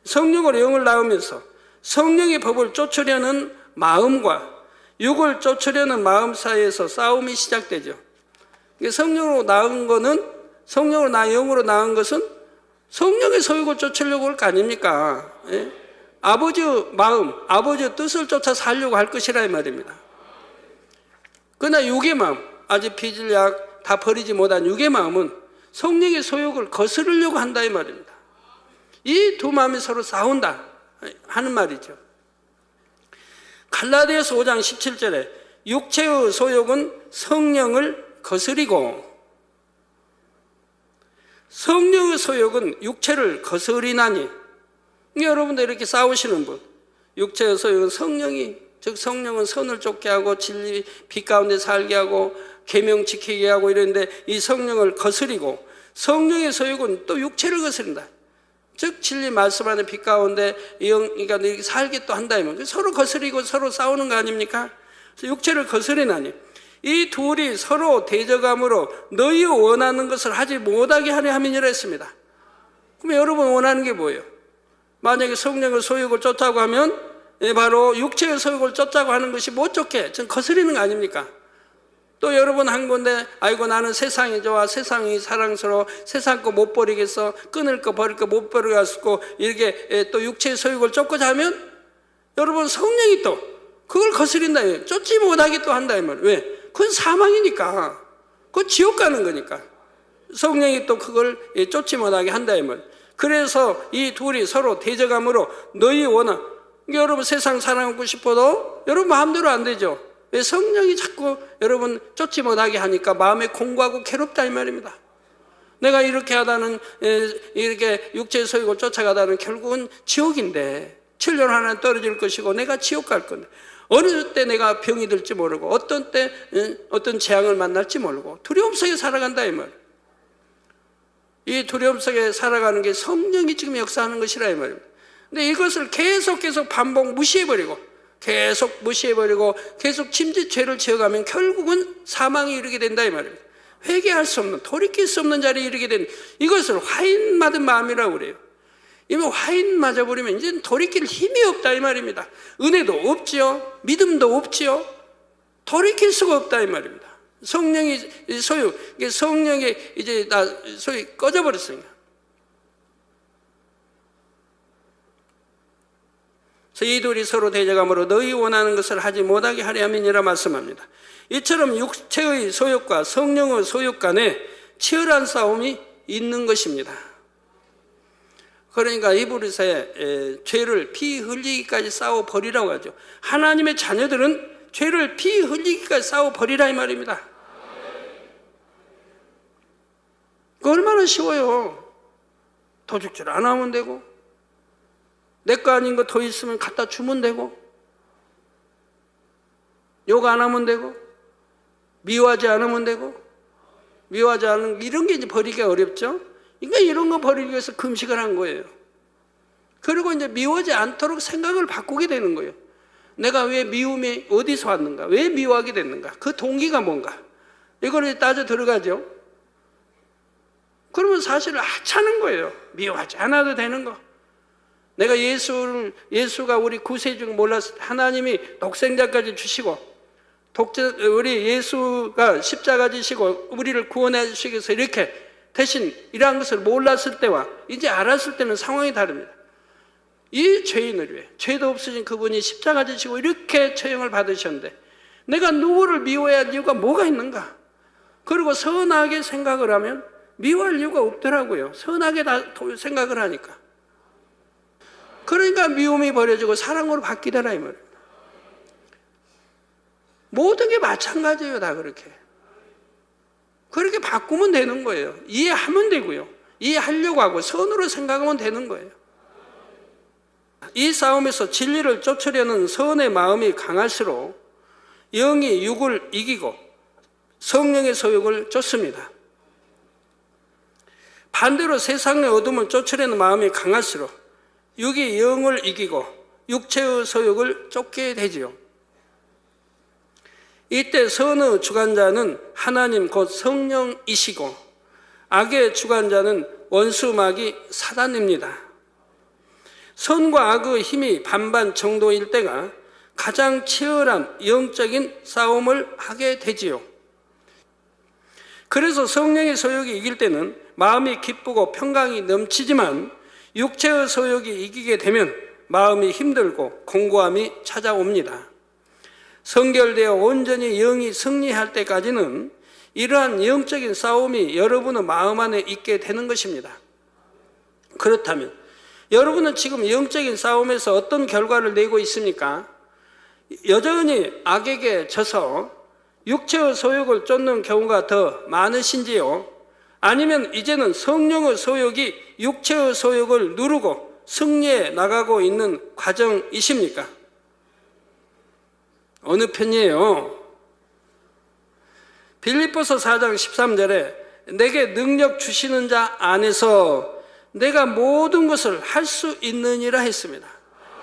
성령으로 영을 낳으면서 성령의 법을 쫓으려는 마음과 육을 쫓으려는 마음 사이에서 싸움이 시작되죠. 성령으로 낳은 거는, 성령으로 영으로 낳은 것은 성령의 소욕을 쫓으려고 할 거 아닙니까? 예? 아버지 마음, 아버지 뜻을 쫓아 살려고 할 것이라 이 말입니다. 그러나 육의 마음, 아직 빚을 약 다 버리지 못한 육의 마음은 성령의 소욕을 거스르려고 한다 이 말입니다. 이 두 마음이 서로 싸운다 하는 말이죠. 갈라디아서 5장 17절에 육체의 소욕은 성령을 거스리고 성령의 소욕은 육체를 거스리나니. 여러분들 이렇게 싸우시는 분, 육체의 소욕은 성령이, 즉 성령은 선을 쫓게 하고 진리 빛 가운데 살게 하고 계명 지키게 하고 이러는데 이 성령을 거스리고 성령의 소욕은 또 육체를 거스린다. 즉 진리 말씀 안에 빛 가운데 그러니까 이렇게 살게 또 한다. 서로 거스리고 서로 싸우는 거 아닙니까? 그래서 육체를 거스리나니 이 둘이 서로 대적함으로 너희 원하는 것을 하지 못하게 하려 함이니라 했습니다. 그럼 여러분 원하는 게 뭐예요? 만약에 성령의 소욕을 쫓자고 하면 바로 육체의 소욕을 쫓자고 하는 것이 못 쫓게 전 거스리는 거 아닙니까? 또 여러분 한 건데 아이고 나는 세상이 좋아, 세상이 사랑스러워, 세상 거 못 버리겠어, 끊을 거 버릴 거 못 버리겠고 이렇게 또 육체의 소욕을 쫓고자 하면 여러분 성령이 또 그걸 거스린다. 쫓지 못하게 또 한다 이 말. 왜? 그건 사망이니까. 그건 지옥 가는 거니까. 성령이 또 그걸 쫓지 못하게 한다 이 말. 그래서 이 둘이 서로 대적함으로 너희 원한, 여러분 세상 사랑하고 싶어도 여러분 마음대로 안 되죠. 왜? 성령이 자꾸 여러분 쫓지 못하게 하니까 마음에 공고하고 괴롭다 이 말입니다. 내가 이렇게 하다는 이렇게 육체의 소욕을 쫓아가다는 결국은 지옥인데 7년 하나 떨어질 것이고 내가 지옥 갈 건데 어느 때 내가 병이 들지 모르고 어떤 때 어떤 재앙을 만날지 모르고 두려움 속에 살아간다 이 말. 이 두려움 속에 살아가는 게 성령이 지금 역사하는 것이라 이 말입니다. 근데 이것을 계속 반복 무시해버리고 계속 무시해버리고 계속 짐짓 죄를 지어가면 결국은 사망에 이르게 된다 이 말입니다. 회개할 수 없는, 돌이킬 수 없는 자리에 이르게 된 이것을 화인 맞은 마음이라고 그래요. 이미 화인 맞아버리면 이제 돌이킬 힘이 없다 이 말입니다. 은혜도 없지요, 믿음도 없지요, 돌이킬 수가 없다 이 말입니다. 성령이 성령이 이제 다 소위 꺼져버렸으니까. 그래서 이 둘이 서로 대적함으로 너희 원하는 것을 하지 못하게 하려 함이니라 말씀합니다. 이처럼 육체의 소욕과 성령의 소욕 간에 치열한 싸움이 있는 것입니다. 그러니까 히브리서에 죄를 피 흘리기까지 싸워 버리라고 하죠. 하나님의 자녀들은 죄를 피 흘리기까지 싸워 버리라 이 말입니다. 그 얼마나 쉬워요. 도둑질 안 하면 되고 내 거 아닌 거 더 있으면 갖다 주면 되고 욕 안 하면 되고 미워하지 않으면 되고 미워하지 않은 이런 게 이제 버리기가 어렵죠. 그러니까 이런 거 버리기 위해서 금식을 한 거예요. 그리고 이제 미워하지 않도록 생각을 바꾸게 되는 거예요. 내가 왜 미움이 어디서 왔는가? 왜 미워하게 됐는가? 그 동기가 뭔가? 이걸 따져 들어가죠. 그러면 사실 하찮은 거예요. 미워하지 않아도 되는 거. 내가 예수가 우리 구세주 몰랐을 때 하나님이 독생자까지 주시고 우리 예수가 십자가 지시고 우리를 구원해 주시기 위해서 이렇게 대신 이러한 것을 몰랐을 때와 이제 알았을 때는 상황이 다릅니다. 이 죄인을 위해 죄도 없으신 그분이 십자가 지시고 이렇게 처형을 받으셨는데 내가 누구를 미워해야 할 이유가 뭐가 있는가? 그리고 선하게 생각을 하면 미워할 이유가 없더라고요. 선하게 다 생각을 하니까. 그러니까 미움이 버려지고 사랑으로 바뀌더라 이 말입니다. 모든 게 마찬가지예요. 다 그렇게 바꾸면 되는 거예요. 이해하면 되고요. 이해하려고 하고 선으로 생각하면 되는 거예요. 이 싸움에서 진리를 쫓으려는 선의 마음이 강할수록 영이 육을 이기고 성령의 소욕을 쫓습니다. 반대로 세상의 어둠을 쫓으려는 마음이 강할수록 육이 영을 이기고 육체의 소욕을 쫓게 되지요. 이때 선의 주관자는 하나님 곧 성령이시고 악의 주관자는 원수 마귀 사단입니다. 선과 악의 힘이 반반 정도일 때가 가장 치열한 영적인 싸움을 하게 되지요. 그래서 성령의 소욕이 이길 때는 마음이 기쁘고 평강이 넘치지만 육체의 소욕이 이기게 되면 마음이 힘들고 공고함이 찾아옵니다. 성결되어 온전히 영이 승리할 때까지는 이러한 영적인 싸움이 여러분의 마음 안에 있게 되는 것입니다. 그렇다면 여러분은 지금 영적인 싸움에서 어떤 결과를 내고 있습니까? 여전히 악에게 져서 육체의 소욕을 쫓는 경우가 더 많으신지요? 아니면 이제는 성령의 소욕이 육체의 소욕을 누르고 승리해 나가고 있는 과정이십니까? 어느 편이에요? 빌립보서 4장 13절에 내게 능력 주시는 자 안에서 내가 모든 것을 할 수 있느니라 했습니다.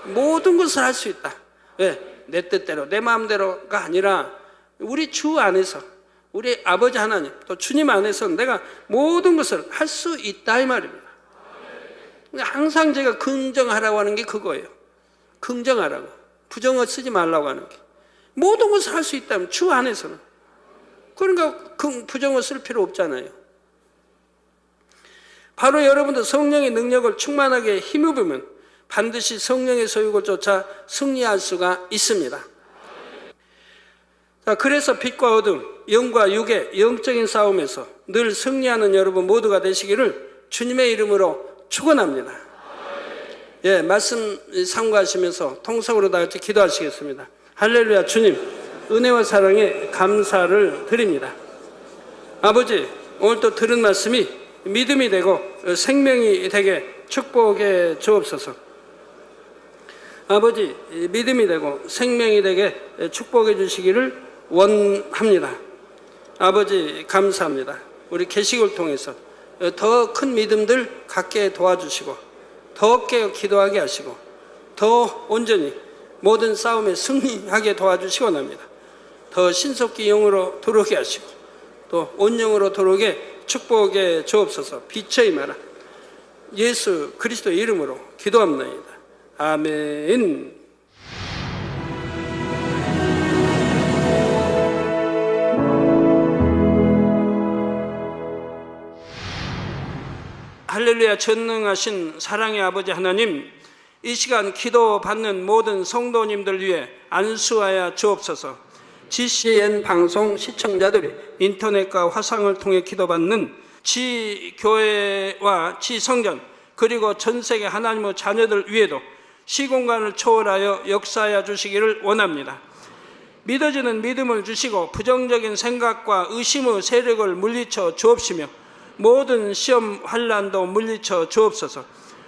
모든 것을 할 수 있다. 왜? 내 뜻대로 내 마음대로가 아니라 우리 주 안에서 우리 아버지 하나님 또 주님 안에서 내가 모든 것을 할 수 있다 이 말입니다. 항상 제가 긍정하라고 하는 게 그거예요. 긍정하라고. 부정어 쓰지 말라고 하는 게. 모든 것을 할 수 있다면 주 안에서는. 그러니까 부정어 쓸 필요 없잖아요. 바로 여러분도 성령의 능력을 충만하게 힘입으면 반드시 성령의 소욕을 쫓아 승리할 수가 있습니다. 자, 그래서 빛과 어둠, 영과 육의 영적인 싸움에서 늘 승리하는 여러분 모두가 되시기를 주님의 이름으로 축원합니다. 예, 말씀 삼가하시면서 통성으로 다 같이 기도하시겠습니다. 할렐루야. 주님, 은혜와 사랑에 감사를 드립니다. 아버지, 오늘 또 들은 말씀이 믿음이 되고 생명이 되게 축복해 주옵소서. 아버지, 믿음이 되고 생명이 되게 축복해 주시기를 원합니다. 아버지, 감사합니다. 우리 계식을 통해서 더 큰 믿음들 갖게 도와주시고 더 깨어 기도하게 하시고 더 온전히 모든 싸움에 승리하게 도와주시기 원합니다. 더 신속히 영으로 들어오게 하시고 또 온영으로 들어오게 축복해 주옵소서. 빛의 마라 예수 그리스도의 이름으로 기도합니다. 아멘. 할렐루야. 전능하신 사랑의 아버지 하나님, 이 시간 기도 받는 모든 성도님들 위해 안수하여 주옵소서. GCN 방송 시청자들이 인터넷과 화상을 통해 기도받는 지교회와 지성전 그리고 전세계 하나님의 자녀들 위에도 시공간을 초월하여 역사하여 주시기를 원합니다. 믿어지는 믿음을 주시고 부정적인 생각과 의심의 세력을 물리쳐 주옵시며 모든 시험 환난도 물리쳐 주옵소서.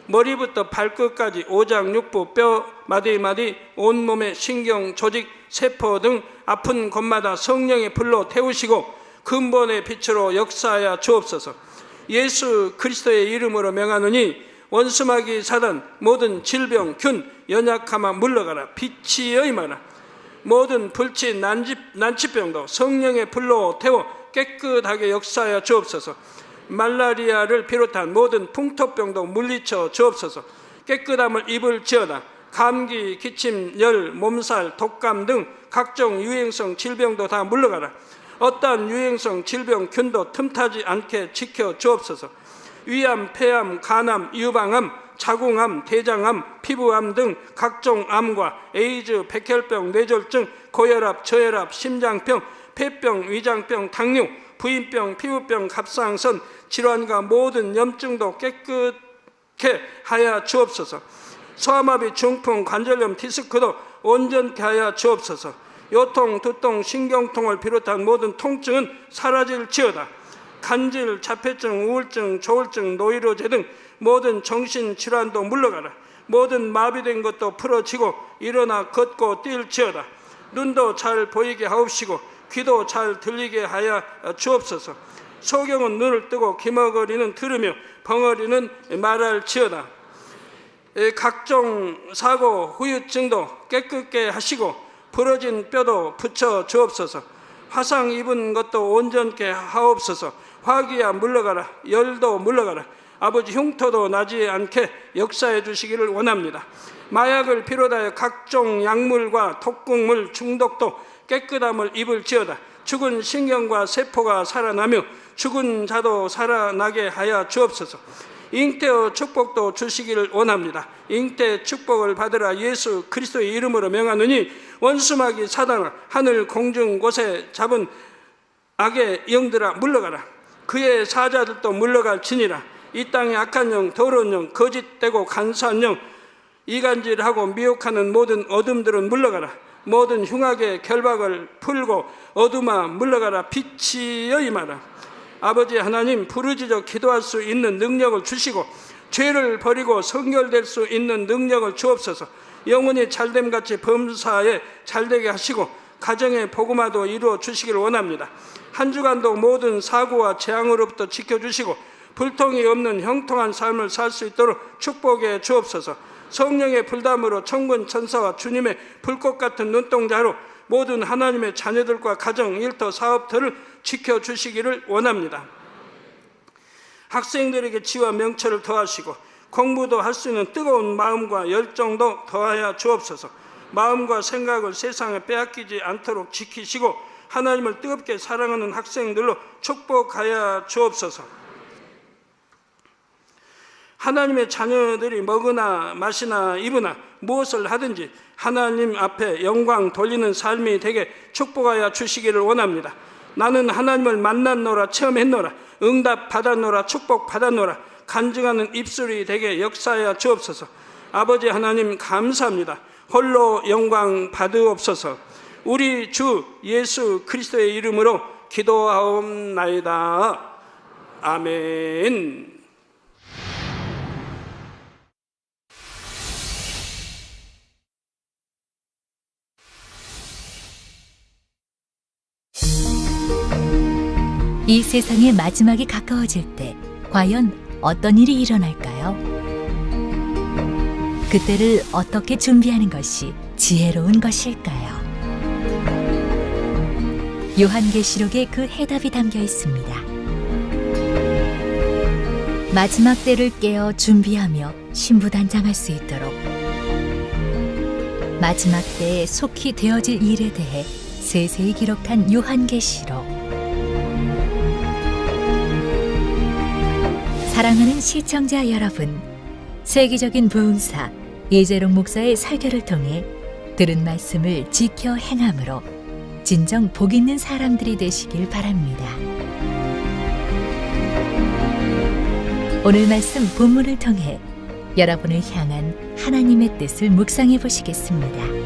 머리부터 발끝까지 오장육부 뼈 마디마디 온몸의 신경 조직 세포 등 아픈 곳마다 성령의 불로 태우시고 근본의 빛으로 역사하여 주옵소서. 예수 그리스도의 이름으로 명하노니 원수마귀 사단 모든 질병 균 연약함아 물러가라. 빛이 임하라. 모든 불치 난치병도 성령의 불로 태워 깨끗하게 역사하여 주옵소서. 말라리아를 비롯한 모든 풍토병도 물리쳐 주옵소서. 깨끗함을 입을지어다. 감기, 기침, 열, 몸살, 독감 등 각종 유행성 질병도 다 물러가라. 어떠한 유행성 질병 균도 틈타지 않게 지켜 주옵소서. 위암, 폐암, 간암, 유방암, 자궁암, 대장암, 피부암 등 각종 암과 에이즈, 백혈병, 뇌졸중, 고혈압, 저혈압, 심장병, 폐병, 위장병, 당뇨, 부인병, 피부병, 갑상선, 질환과 모든 염증도 깨끗게 하여 주옵소서. 소아마비, 중풍, 관절염, 디스크도 온전케 하여 주옵소서. 요통, 두통, 신경통을 비롯한 모든 통증은 사라질지어다. 간질, 자폐증, 우울증, 조울증, 노이로제 등 모든 정신질환도 물러가라. 모든 마비된 것도 풀어지고 일어나 걷고 뛸지어다. 눈도 잘 보이게 하옵시고 귀도 잘 들리게 하여 주옵소서. 소경은 눈을 뜨고 기머거리는 들으며 벙어리는 말할지어다. 각종 사고 후유증도 깨끗게 하시고 부러진 뼈도 붙여 주옵소서. 화상 입은 것도 온전케 하옵소서. 화기야 물러가라. 열도 물러가라. 아버지 흉터도 나지 않게 역사해 주시기를 원합니다. 마약을 비롯하여 각종 약물과 독극물 중독도 깨끗함을 입을지어다. 죽은 신경과 세포가 살아나며 죽은 자도 살아나게 하여 주옵소서. 잉태의 축복도 주시기를 원합니다. 잉태 축복을 받으라. 예수 그리스도의 이름으로 명하노니 원수마귀 사단아, 하늘 공중 곳에 잡은 악의 영들아 물러가라. 그의 사자들도 물러갈지니라. 이 땅의 악한 영, 더러운 영, 거짓되고 간사한 영, 이간질하고 미혹하는 모든 어둠들은 물러가라. 모든 흉악의 결박을 풀고 어둠아 물러가라. 빛이여 임하라. 아버지 하나님, 부르짖어 기도할 수 있는 능력을 주시고 죄를 버리고 성결될 수 있는 능력을 주옵소서. 영혼이 잘됨같이 범사에 잘되게 하시고 가정의 복음화도 이루어 주시기를 원합니다. 한 주간도 모든 사고와 재앙으로부터 지켜주시고 불통이 없는 형통한 삶을 살 수 있도록 축복해 주옵소서. 성령의 불담으로 천군 천사와 주님의 불꽃 같은 눈동자로 모든 하나님의 자녀들과 가정, 일터, 사업들을 지켜주시기를 원합니다. 학생들에게 지와 명철을 더하시고 공부도 할 수 있는 뜨거운 마음과 열정도 더하여 주옵소서. 마음과 생각을 세상에 빼앗기지 않도록 지키시고 하나님을 뜨겁게 사랑하는 학생들로 축복하여 주옵소서. 하나님의 자녀들이 먹으나 마시나 입으나 무엇을 하든지 하나님 앞에 영광 돌리는 삶이 되게 축복하여 주시기를 원합니다. 나는 하나님을 만났노라, 체험했노라, 응답 받았노라, 축복 받았노라, 간증하는 입술이 되게 역사하여 주옵소서. 아버지 하나님 감사합니다. 홀로 영광 받으옵소서. 우리 주 예수 그리스도의 이름으로 기도하옵나이다. 아멘. 이 세상의 마지막이 가까워질 때 과연 어떤 일이 일어날까요? 그때를 어떻게 준비하는 것이 지혜로운 것일까요? 요한계시록에 그 해답이 담겨 있습니다. 마지막 때를 깨어 준비하며 신부단장할 수 있도록 마지막 때에 속히 되어질 일에 대해 세세히 기록한 요한계시록. 사랑하는 시청자 여러분, 세계적인 부흥사 이재롱 목사의 설교를 통해 들은 말씀을 지켜 행함으로 진정 복 있는 사람들이 되시길 바랍니다. 오늘 말씀 본문을 통해 여러분을 향한 하나님의 뜻을 묵상해 보시겠습니다.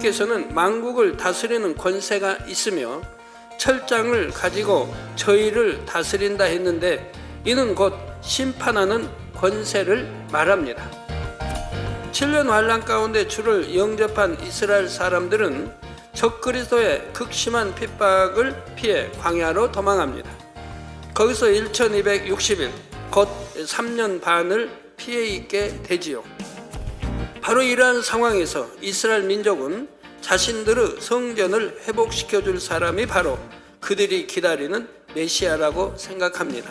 하나님께서는 만국을 다스리는 권세가 있으며 철장을 가지고 저희를 다스린다 했는데 이는 곧 심판하는 권세를 말합니다. 7년 환란 가운데 주를 영접한 이스라엘 사람들은 적그리스도의 극심한 핍박을 피해 광야로 도망합니다. 거기서 1260일, 곧 3년 반을 피해 있게 되지요. 바로 이러한 상황에서 이스라엘 민족은 자신들의 성전을 회복시켜 줄 사람이 바로 그들이 기다리는 메시아라고 생각합니다.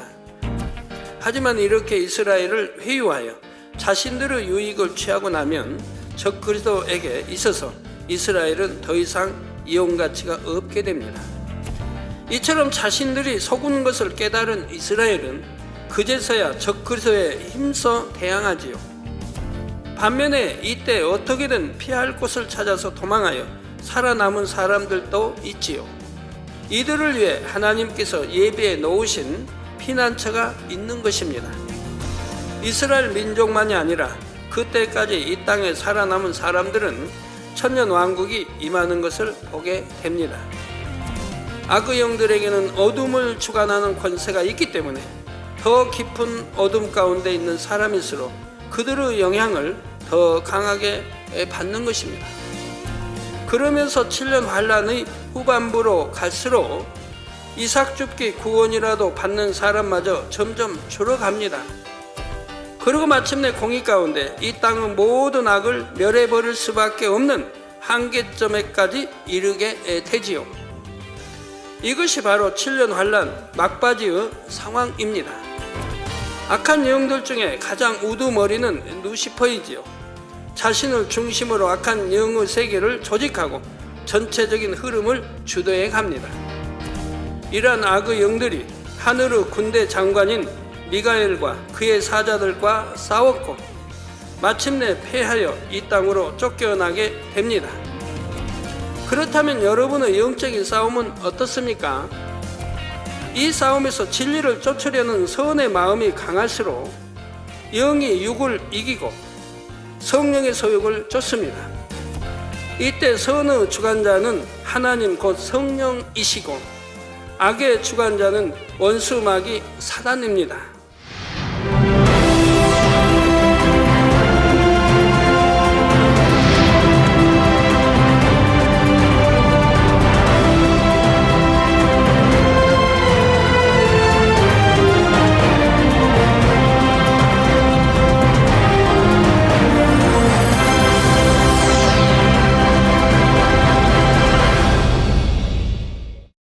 하지만 이렇게 이스라엘을 회유하여 자신들의 유익을 취하고 나면 적그리스도에게 있어서 이스라엘은 더 이상 이용 가치가 없게 됩니다. 이처럼 자신들이 속은 것을 깨달은 이스라엘은 그제서야 적그리스도에 힘써 대항하지요. 반면에 이때 어떻게든 피할 곳을 찾아서 도망하여 살아남은 사람들도 있지요. 이들을 위해 하나님께서 예비해 놓으신 피난처가 있는 것입니다. 이스라엘 민족만이 아니라 그때까지 이 땅에 살아남은 사람들은 천년 왕국이 임하는 것을 보게 됩니다. 악의 영들에게는 어둠을 주관하는 권세가 있기 때문에 더 깊은 어둠 가운데 있는 사람일수록 그들의 영향을 더 강하게 받는 것입니다. 그러면서 7년 환란의 후반부로 갈수록 이삭 줍기 구원이라도 받는 사람마저 점점 줄어갑니다. 그리고 마침내 공의 가운데 이 땅의 모든 악을 멸해버릴 수밖에 없는 한계점에까지 이르게 되지요. 이것이 바로 7년 환란 막바지의 상황입니다. 악한 영들 중에 가장 우두머리는 루시퍼이지요. 자신을 중심으로 악한 영의 세계를 조직하고 전체적인 흐름을 주도해 갑니다. 이러한 악의 영들이 하늘의 군대 장관인 미가엘과 그의 사자들과 싸웠고 마침내 패하여 이 땅으로 쫓겨나게 됩니다. 그렇다면 여러분의 영적인 싸움은 어떻습니까? 이 싸움에서 진리를 쫓으려는 선의 마음이 강할수록 영이 육을 이기고 성령의 소욕을 쫓습니다. 이때 선의 주관자는 하나님 곧 성령이시고 악의 주관자는 원수 마귀 사단입니다.